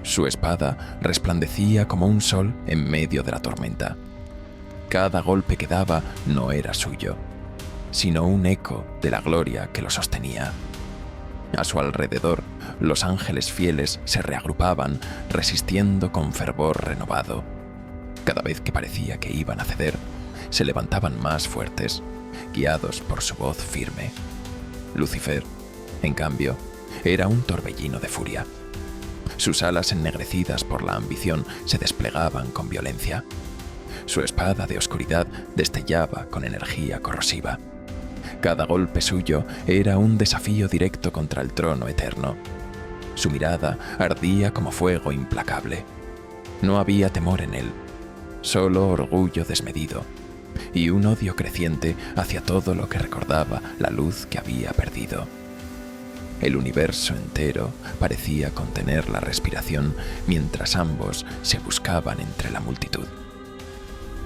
Su espada resplandecía como un sol en medio de la tormenta. Cada golpe que daba no era suyo, sino un eco de la gloria que lo sostenía. A su alrededor, los ángeles fieles se reagrupaban, resistiendo con fervor renovado. Cada vez que parecía que iban a ceder, se levantaban más fuertes, guiados por su voz firme. Lucifer, en cambio, era un torbellino de furia. Sus alas ennegrecidas por la ambición se desplegaban con violencia. Su espada de oscuridad destellaba con energía corrosiva. Cada golpe suyo era un desafío directo contra el trono eterno. Su mirada ardía como fuego implacable. No había temor en él, solo orgullo desmedido y un odio creciente hacia todo lo que recordaba la luz que había perdido. El universo entero parecía contener la respiración mientras ambos se buscaban entre la multitud.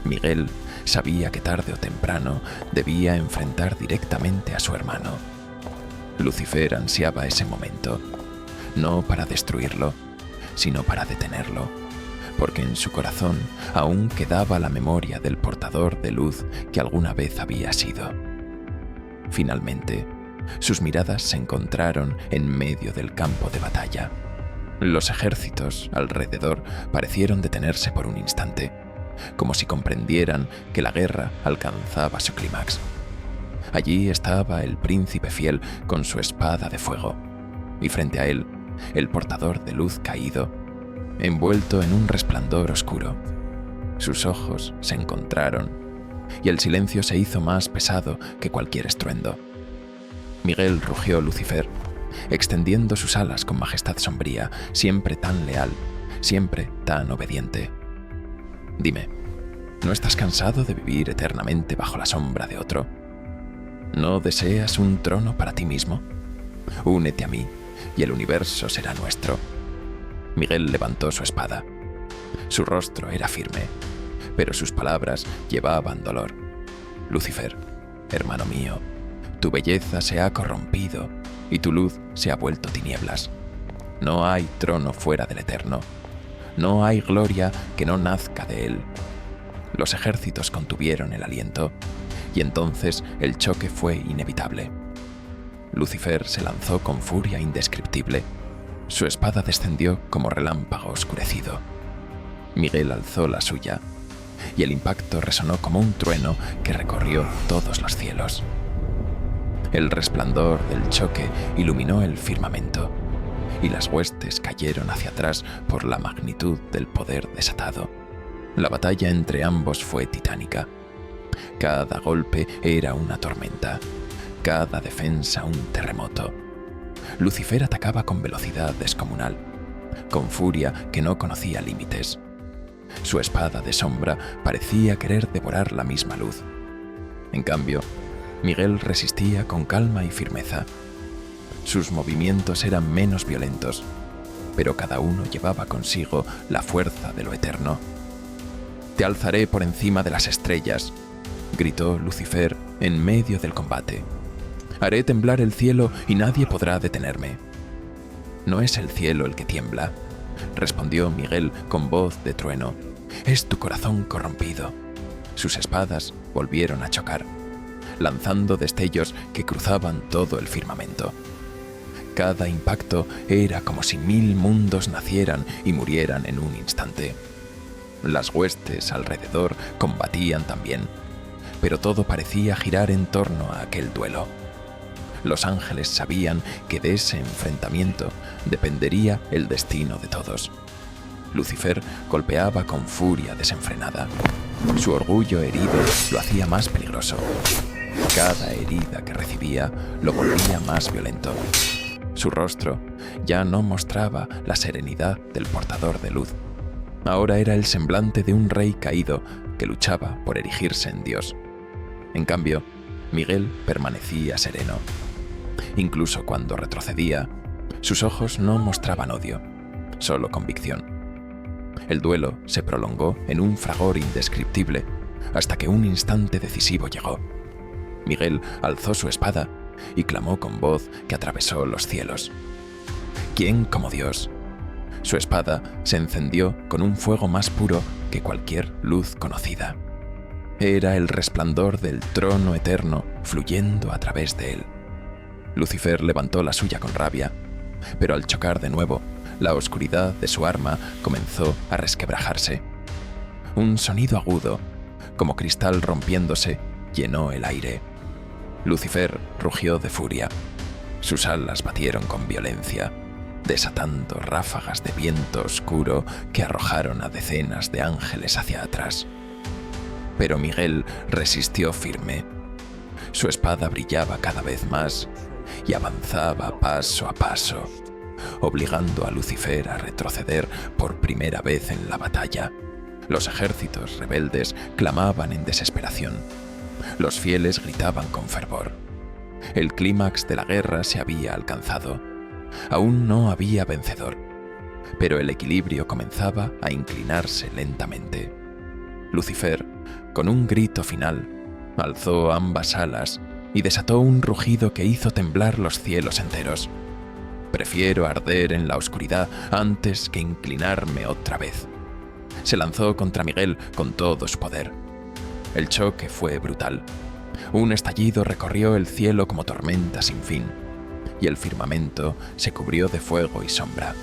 Miguel sabía que tarde o temprano debía enfrentar directamente a su hermano. Lucifer ansiaba ese momento, no para destruirlo, sino para detenerlo, porque en su corazón aún quedaba la memoria del portador de luz que alguna vez había sido. Finalmente, sus miradas se encontraron en medio del campo de batalla. Los ejércitos alrededor parecieron detenerse por un instante, como si comprendieran que la guerra alcanzaba su clímax. Allí estaba el príncipe fiel con su espada de fuego, y frente a él, el portador de luz caído, envuelto en un resplandor oscuro. Sus ojos se encontraron, y el silencio se hizo más pesado que cualquier estruendo. Miguel rugió Lucifer, extendiendo sus alas con majestad sombría, siempre tan leal, siempre tan obediente. Dime, ¿no estás cansado de vivir eternamente bajo la sombra de otro? ¿No deseas un trono para ti mismo? Únete a mí, y el universo será nuestro. Miguel levantó su espada. Su rostro era firme, pero sus palabras llevaban dolor. Lucifer, hermano mío, tu belleza se ha corrompido y tu luz se ha vuelto tinieblas. No hay trono fuera del Eterno. No hay gloria que no nazca de él. Los ejércitos contuvieron el aliento, y entonces el choque fue inevitable. Lucifer se lanzó con furia indescriptible. Su espada descendió como relámpago oscurecido. Miguel alzó la suya, y el impacto resonó como un trueno que recorrió todos los cielos. El resplandor del choque iluminó el firmamento, y las huestes cayeron hacia atrás por la magnitud del poder desatado. La batalla entre ambos fue titánica. Cada golpe era una tormenta, cada defensa un terremoto. Lucifer atacaba con velocidad descomunal, con furia que no conocía límites. Su espada de sombra parecía querer devorar la misma luz. En cambio, Miguel resistía con calma y firmeza. Sus movimientos eran menos violentos, pero cada uno llevaba consigo la fuerza de lo eterno. «Te alzaré por encima de las estrellas», gritó Lucifer en medio del combate. «Haré temblar el cielo y nadie podrá detenerme». «No es el cielo el que tiembla», respondió Miguel con voz de trueno. «Es tu corazón corrompido». Sus espadas volvieron a chocar, lanzando destellos que cruzaban todo el firmamento. Cada impacto era como si 1000 mundos nacieran y murieran en un instante. Las huestes alrededor combatían también, pero todo parecía girar en torno a aquel duelo. Los ángeles sabían que de ese enfrentamiento dependería el destino de todos. Lucifer golpeaba con furia desenfrenada. Su orgullo herido lo hacía más peligroso. Cada herida que recibía lo volvía más violento. Su rostro ya no mostraba la serenidad del portador de luz. Ahora era el semblante de un rey caído que luchaba por erigirse en Dios. En cambio, Miguel permanecía sereno. Incluso cuando retrocedía, sus ojos no mostraban odio, solo convicción. El duelo se prolongó en un fragor indescriptible hasta que un instante decisivo llegó. Miguel alzó su espada y clamó con voz que atravesó los cielos. «¿Quién como Dios? Su espada se encendió con un fuego más puro que cualquier luz conocida. Era el resplandor del trono eterno fluyendo a través de él. Lucifer levantó la suya con rabia, pero al chocar de nuevo, la oscuridad de su arma comenzó a resquebrajarse. Un sonido agudo, como cristal rompiéndose, llenó el aire. Lucifer rugió de furia. Sus alas batieron con violencia, desatando ráfagas de viento oscuro que arrojaron a decenas de ángeles hacia atrás. Pero Miguel resistió firme. Su espada brillaba cada vez más y avanzaba paso a paso, obligando a Lucifer a retroceder por primera vez en la batalla. Los ejércitos rebeldes clamaban en desesperación. Los fieles gritaban con fervor. El clímax de la guerra se había alcanzado. Aún no había vencedor, pero el equilibrio comenzaba a inclinarse lentamente. Lucifer, con un grito final, alzó ambas alas y desató un rugido que hizo temblar los cielos enteros. Prefiero arder en la oscuridad antes que inclinarme otra vez. Se lanzó contra Miguel con todo su poder. El choque fue brutal. Un estallido recorrió el cielo como tormenta sin fin, y el firmamento se cubrió de fuego y sombra.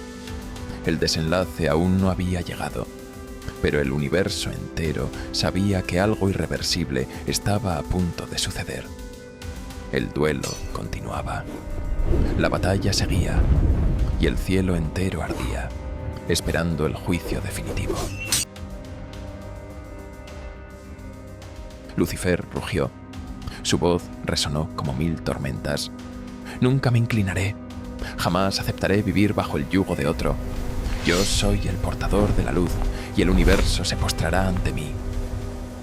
El desenlace aún no había llegado, pero el universo entero sabía que algo irreversible estaba a punto de suceder. El duelo continuaba. La batalla seguía, y el cielo entero ardía, esperando el juicio definitivo. Lucifer rugió. Su voz resonó como 1000 tormentas. Nunca me inclinaré. Jamás aceptaré vivir bajo el yugo de otro. Yo soy el portador de la luz y el universo se postrará ante mí.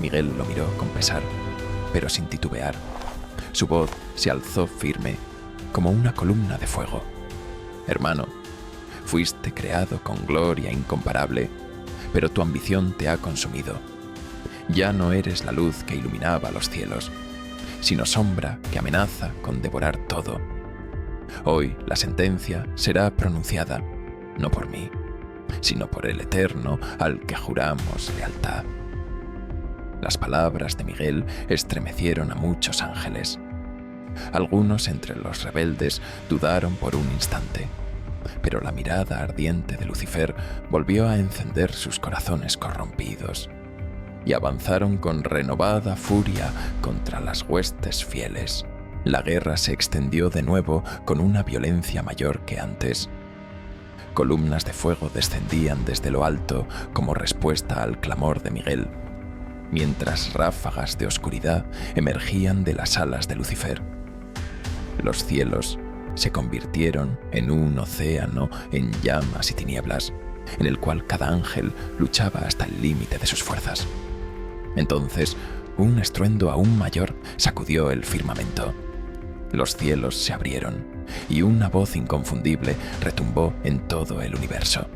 Miguel lo miró con pesar, pero sin titubear. Su voz se alzó firme, como una columna de fuego. Hermano, fuiste creado con gloria incomparable, pero tu ambición te ha consumido. Ya no eres la luz que iluminaba los cielos, sino sombra que amenaza con devorar todo. Hoy la sentencia será pronunciada, no por mí, sino por el Eterno al que juramos lealtad. Las palabras de Miguel estremecieron a muchos ángeles. Algunos entre los rebeldes dudaron por un instante, pero la mirada ardiente de Lucifer volvió a encender sus corazones corrompidos, y avanzaron con renovada furia contra las huestes fieles. La guerra se extendió de nuevo con una violencia mayor que antes. Columnas de fuego descendían desde lo alto como respuesta al clamor de Miguel, mientras ráfagas de oscuridad emergían de las alas de Lucifer. Los cielos se convirtieron en un océano en llamas y tinieblas, en el cual cada ángel luchaba hasta el límite de sus fuerzas. Entonces, un estruendo aún mayor sacudió el firmamento. Los cielos se abrieron y una voz inconfundible retumbó en todo el universo.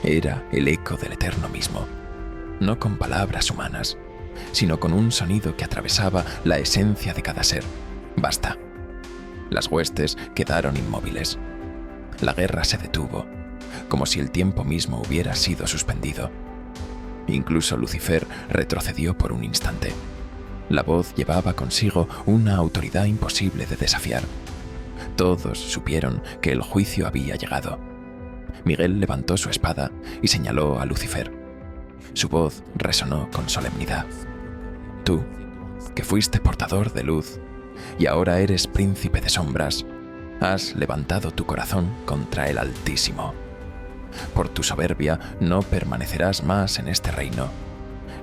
Era el eco del Eterno mismo, no con palabras humanas, sino con un sonido que atravesaba la esencia de cada ser. Basta. Las huestes quedaron inmóviles. La guerra se detuvo, como si el tiempo mismo hubiera sido suspendido. Incluso Lucifer retrocedió por un instante. La voz llevaba consigo una autoridad imposible de desafiar. Todos supieron que el juicio había llegado. Miguel levantó su espada y señaló a Lucifer. Su voz resonó con solemnidad. Tú, que fuiste portador de luz y ahora eres príncipe de sombras, has levantado tu corazón contra el Altísimo. Por tu soberbia no permanecerás más en este reino,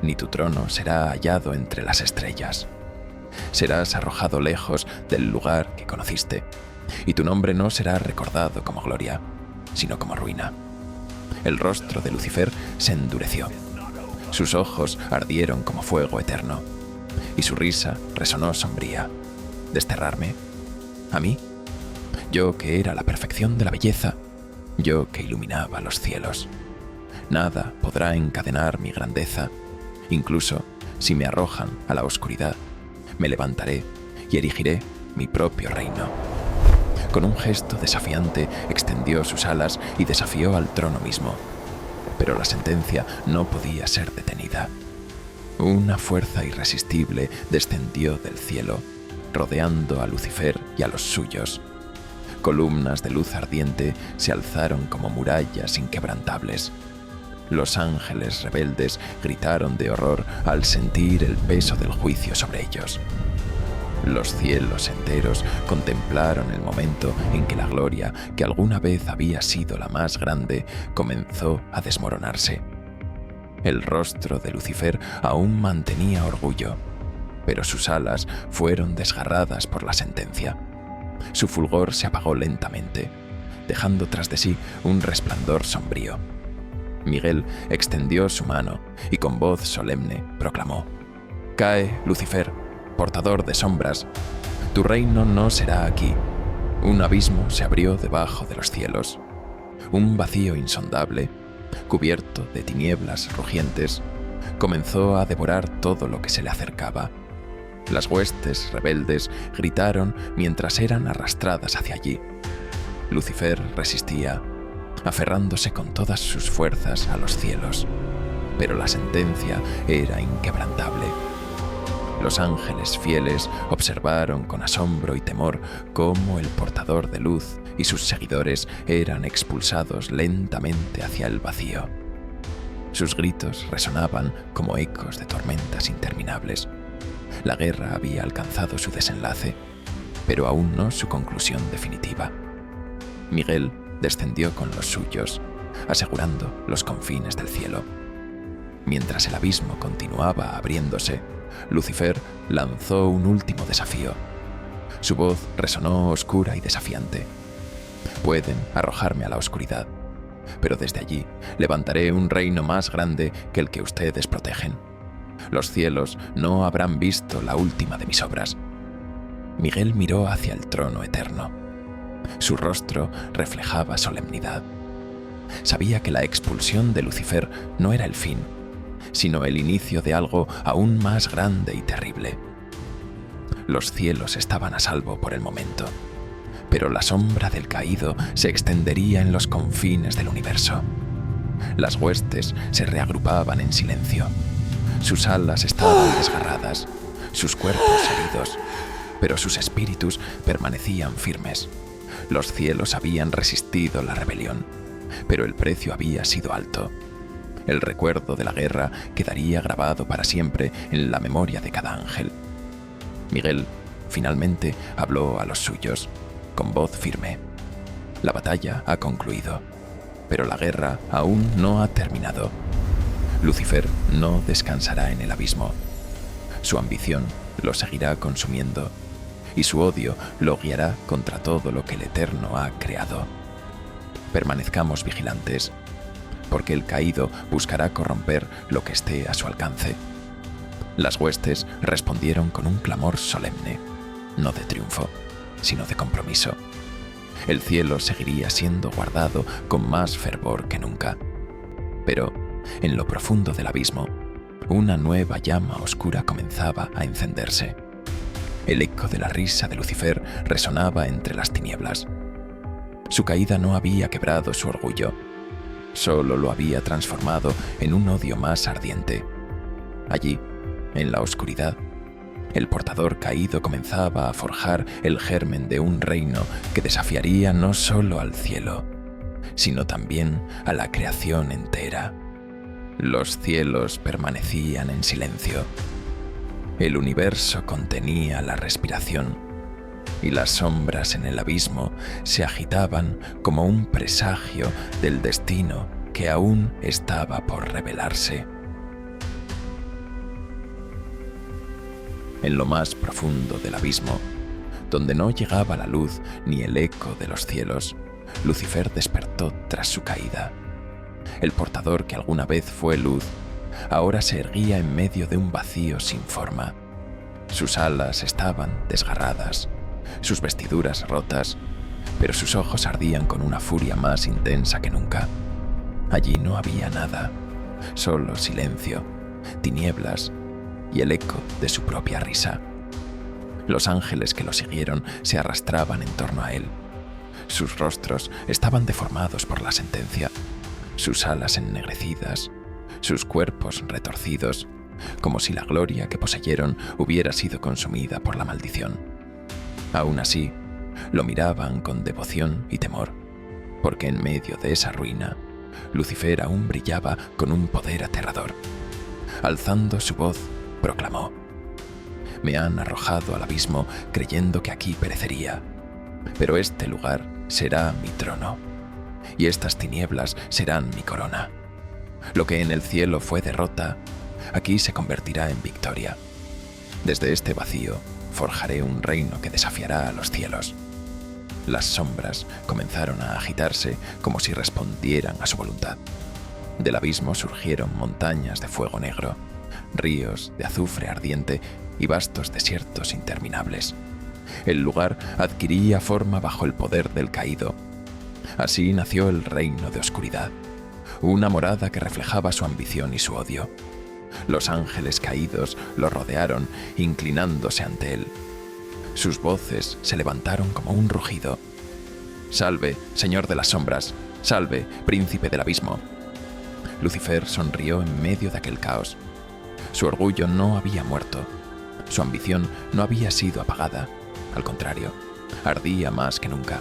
ni tu trono será hallado entre las estrellas. Serás arrojado lejos del lugar que conociste, y tu nombre no será recordado como gloria, sino como ruina. El rostro de Lucifer se endureció. Sus ojos ardieron como fuego eterno, y su risa resonó sombría. ¿Desterrarme? ¿A mí? Yo que era la perfección de la belleza, yo que iluminaba los cielos. Nada podrá encadenar mi grandeza. Incluso si me arrojan a la oscuridad, me levantaré y erigiré mi propio reino. Con un gesto desafiante extendió sus alas y desafió al trono mismo. Pero la sentencia no podía ser detenida. Una fuerza irresistible descendió del cielo, rodeando a Lucifer y a los suyos. Columnas de luz ardiente se alzaron como murallas inquebrantables. Los ángeles rebeldes gritaron de horror al sentir el peso del juicio sobre ellos. Los cielos enteros contemplaron el momento en que la gloria, que alguna vez había sido la más grande, comenzó a desmoronarse. El rostro de Lucifer aún mantenía orgullo, pero sus alas fueron desgarradas por la sentencia. Su fulgor se apagó lentamente, dejando tras de sí un resplandor sombrío. Miguel extendió su mano y con voz solemne proclamó: «Cae, Lucifer, portador de sombras. Tu reino no será aquí». Un abismo se abrió debajo de los cielos. Un vacío insondable, cubierto de tinieblas rugientes, comenzó a devorar todo lo que se le acercaba. Las huestes rebeldes gritaron mientras eran arrastradas hacia allí. Lucifer resistía, aferrándose con todas sus fuerzas a los cielos, pero la sentencia era inquebrantable. Los ángeles fieles observaron con asombro y temor cómo el portador de luz y sus seguidores eran expulsados lentamente hacia el vacío. Sus gritos resonaban como ecos de tormentas interminables. La guerra había alcanzado su desenlace, pero aún no su conclusión definitiva. Miguel descendió con los suyos, asegurando los confines del cielo. Mientras el abismo continuaba abriéndose, Lucifer lanzó un último desafío. Su voz resonó oscura y desafiante. «Pueden arrojarme a la oscuridad, pero desde allí levantaré un reino más grande que el que ustedes protegen. Los cielos no habrán visto la última de mis obras». Miguel miró hacia el trono eterno. Su rostro reflejaba solemnidad. Sabía que la expulsión de Lucifer no era el fin, sino el inicio de algo aún más grande y terrible. Los cielos estaban a salvo por el momento, pero la sombra del caído se extendería en los confines del universo. Las huestes se reagrupaban en silencio. Sus alas estaban desgarradas, sus cuerpos heridos, pero sus espíritus permanecían firmes. Los cielos habían resistido la rebelión, pero el precio había sido alto. El recuerdo de la guerra quedaría grabado para siempre en la memoria de cada ángel. Miguel finalmente habló a los suyos, con voz firme. La batalla ha concluido, pero la guerra aún no ha terminado. Lucifer no descansará en el abismo. Su ambición lo seguirá consumiendo, y su odio lo guiará contra todo lo que el Eterno ha creado. Permanezcamos vigilantes, porque el caído buscará corromper lo que esté a su alcance. Las huestes respondieron con un clamor solemne, no de triunfo, sino de compromiso. El cielo seguiría siendo guardado con más fervor que nunca. Pero, en lo profundo del abismo, una nueva llama oscura comenzaba a encenderse. El eco de la risa de Lucifer resonaba entre las tinieblas. Su caída no había quebrado su orgullo, solo lo había transformado en un odio más ardiente. Allí, en la oscuridad, el portador caído comenzaba a forjar el germen de un reino que desafiaría no solo al cielo, sino también a la creación entera. Los cielos permanecían en silencio. El universo contenía la respiración, y las sombras en el abismo se agitaban como un presagio del destino que aún estaba por revelarse. En lo más profundo del abismo, donde no llegaba la luz ni el eco de los cielos, Lucifer despertó tras su caída. El portador que alguna vez fue luz, ahora se erguía en medio de un vacío sin forma. Sus alas estaban desgarradas, sus vestiduras rotas, pero sus ojos ardían con una furia más intensa que nunca. Allí no había nada, solo silencio, tinieblas y el eco de su propia risa. Los ángeles que lo siguieron se arrastraban en torno a él, Sus rostros estaban deformados por la sentencia, sus alas ennegrecidas, sus cuerpos retorcidos, como si la gloria que poseyeron hubiera sido consumida por la maldición. Aún así, lo miraban con devoción y temor, porque en medio de esa ruina, Lucifer aún brillaba con un poder aterrador. Alzando su voz, proclamó: «Me han arrojado al abismo creyendo que aquí perecería, pero este lugar será mi trono, y estas tinieblas serán mi corona. Lo que en el cielo fue derrota, aquí se convertirá en victoria. Desde este vacío forjaré un reino que desafiará a los cielos». Las sombras comenzaron a agitarse como si respondieran a su voluntad. Del abismo surgieron montañas de fuego negro, ríos de azufre ardiente y vastos desiertos interminables. El lugar adquiría forma bajo el poder del caído. Así nació el reino de oscuridad, una morada que reflejaba su ambición y su odio. Los ángeles caídos lo rodearon, inclinándose ante él. Sus voces se levantaron como un rugido. «Salve, señor de las sombras, salve, príncipe del abismo». Lucifer sonrió en medio de aquel caos. Su orgullo no había muerto, su ambición no había sido apagada, al contrario, ardía más que nunca.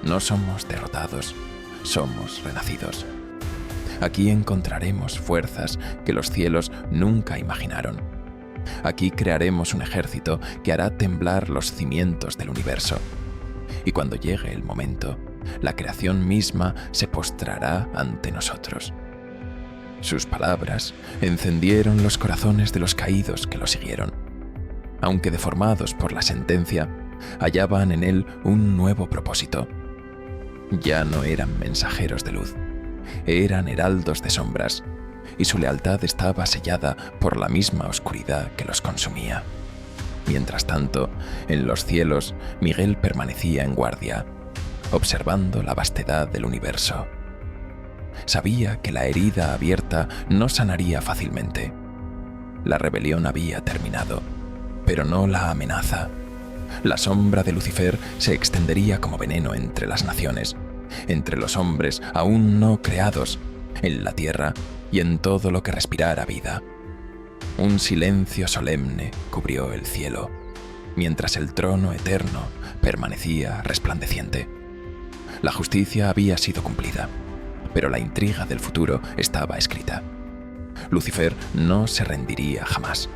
No somos derrotados, somos renacidos. Aquí encontraremos fuerzas que los cielos nunca imaginaron. Aquí crearemos un ejército que hará temblar los cimientos del universo. Y cuando llegue el momento, la creación misma se postrará ante nosotros. Sus palabras encendieron los corazones de los caídos que lo siguieron. Aunque deformados por la sentencia, hallaban en él un nuevo propósito. Ya no eran mensajeros de luz, eran heraldos de sombras, y su lealtad estaba sellada por la misma oscuridad que los consumía. Mientras tanto, en los cielos, Miguel permanecía en guardia, observando la vastedad del universo. Sabía que la herida abierta no sanaría fácilmente. La rebelión había terminado, pero no la amenaza. La sombra de Lucifer se extendería como veneno entre las naciones, entre los hombres aún no creados, en la tierra y en todo lo que respirara vida. Un silencio solemne cubrió el cielo, mientras el trono eterno permanecía resplandeciente. La justicia había sido cumplida, pero la intriga del futuro estaba escrita. Lucifer no se rendiría jamás.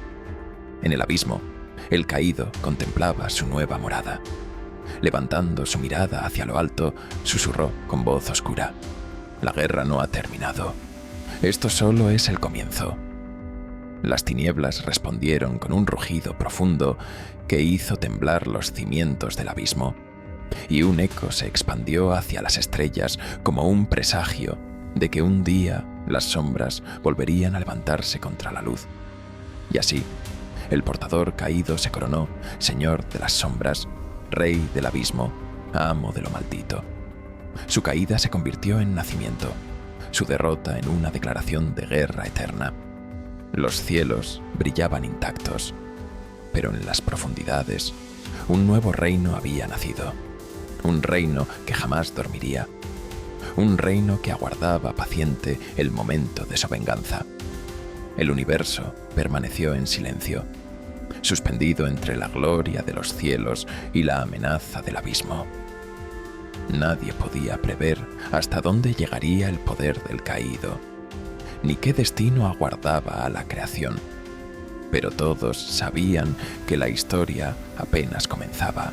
En el abismo, el caído contemplaba su nueva morada. Levantando su mirada hacia lo alto, susurró con voz oscura: «La guerra no ha terminado. Esto solo es el comienzo». Las tinieblas respondieron con un rugido profundo que hizo temblar los cimientos del abismo, y un eco se expandió hacia las estrellas como un presagio de que un día las sombras volverían a levantarse contra la luz. Y así, el portador caído se coronó señor de las sombras, rey del abismo, amo de lo maldito. Su caída se convirtió en nacimiento, su derrota en una declaración de guerra eterna. Los cielos brillaban intactos, pero en las profundidades un nuevo reino había nacido, un reino que jamás dormiría, un reino que aguardaba paciente el momento de su venganza. El universo permaneció en silencio, suspendido entre la gloria de los cielos y la amenaza del abismo. Nadie podía prever hasta dónde llegaría el poder del caído, ni qué destino aguardaba a la creación, pero todos sabían que la historia apenas comenzaba.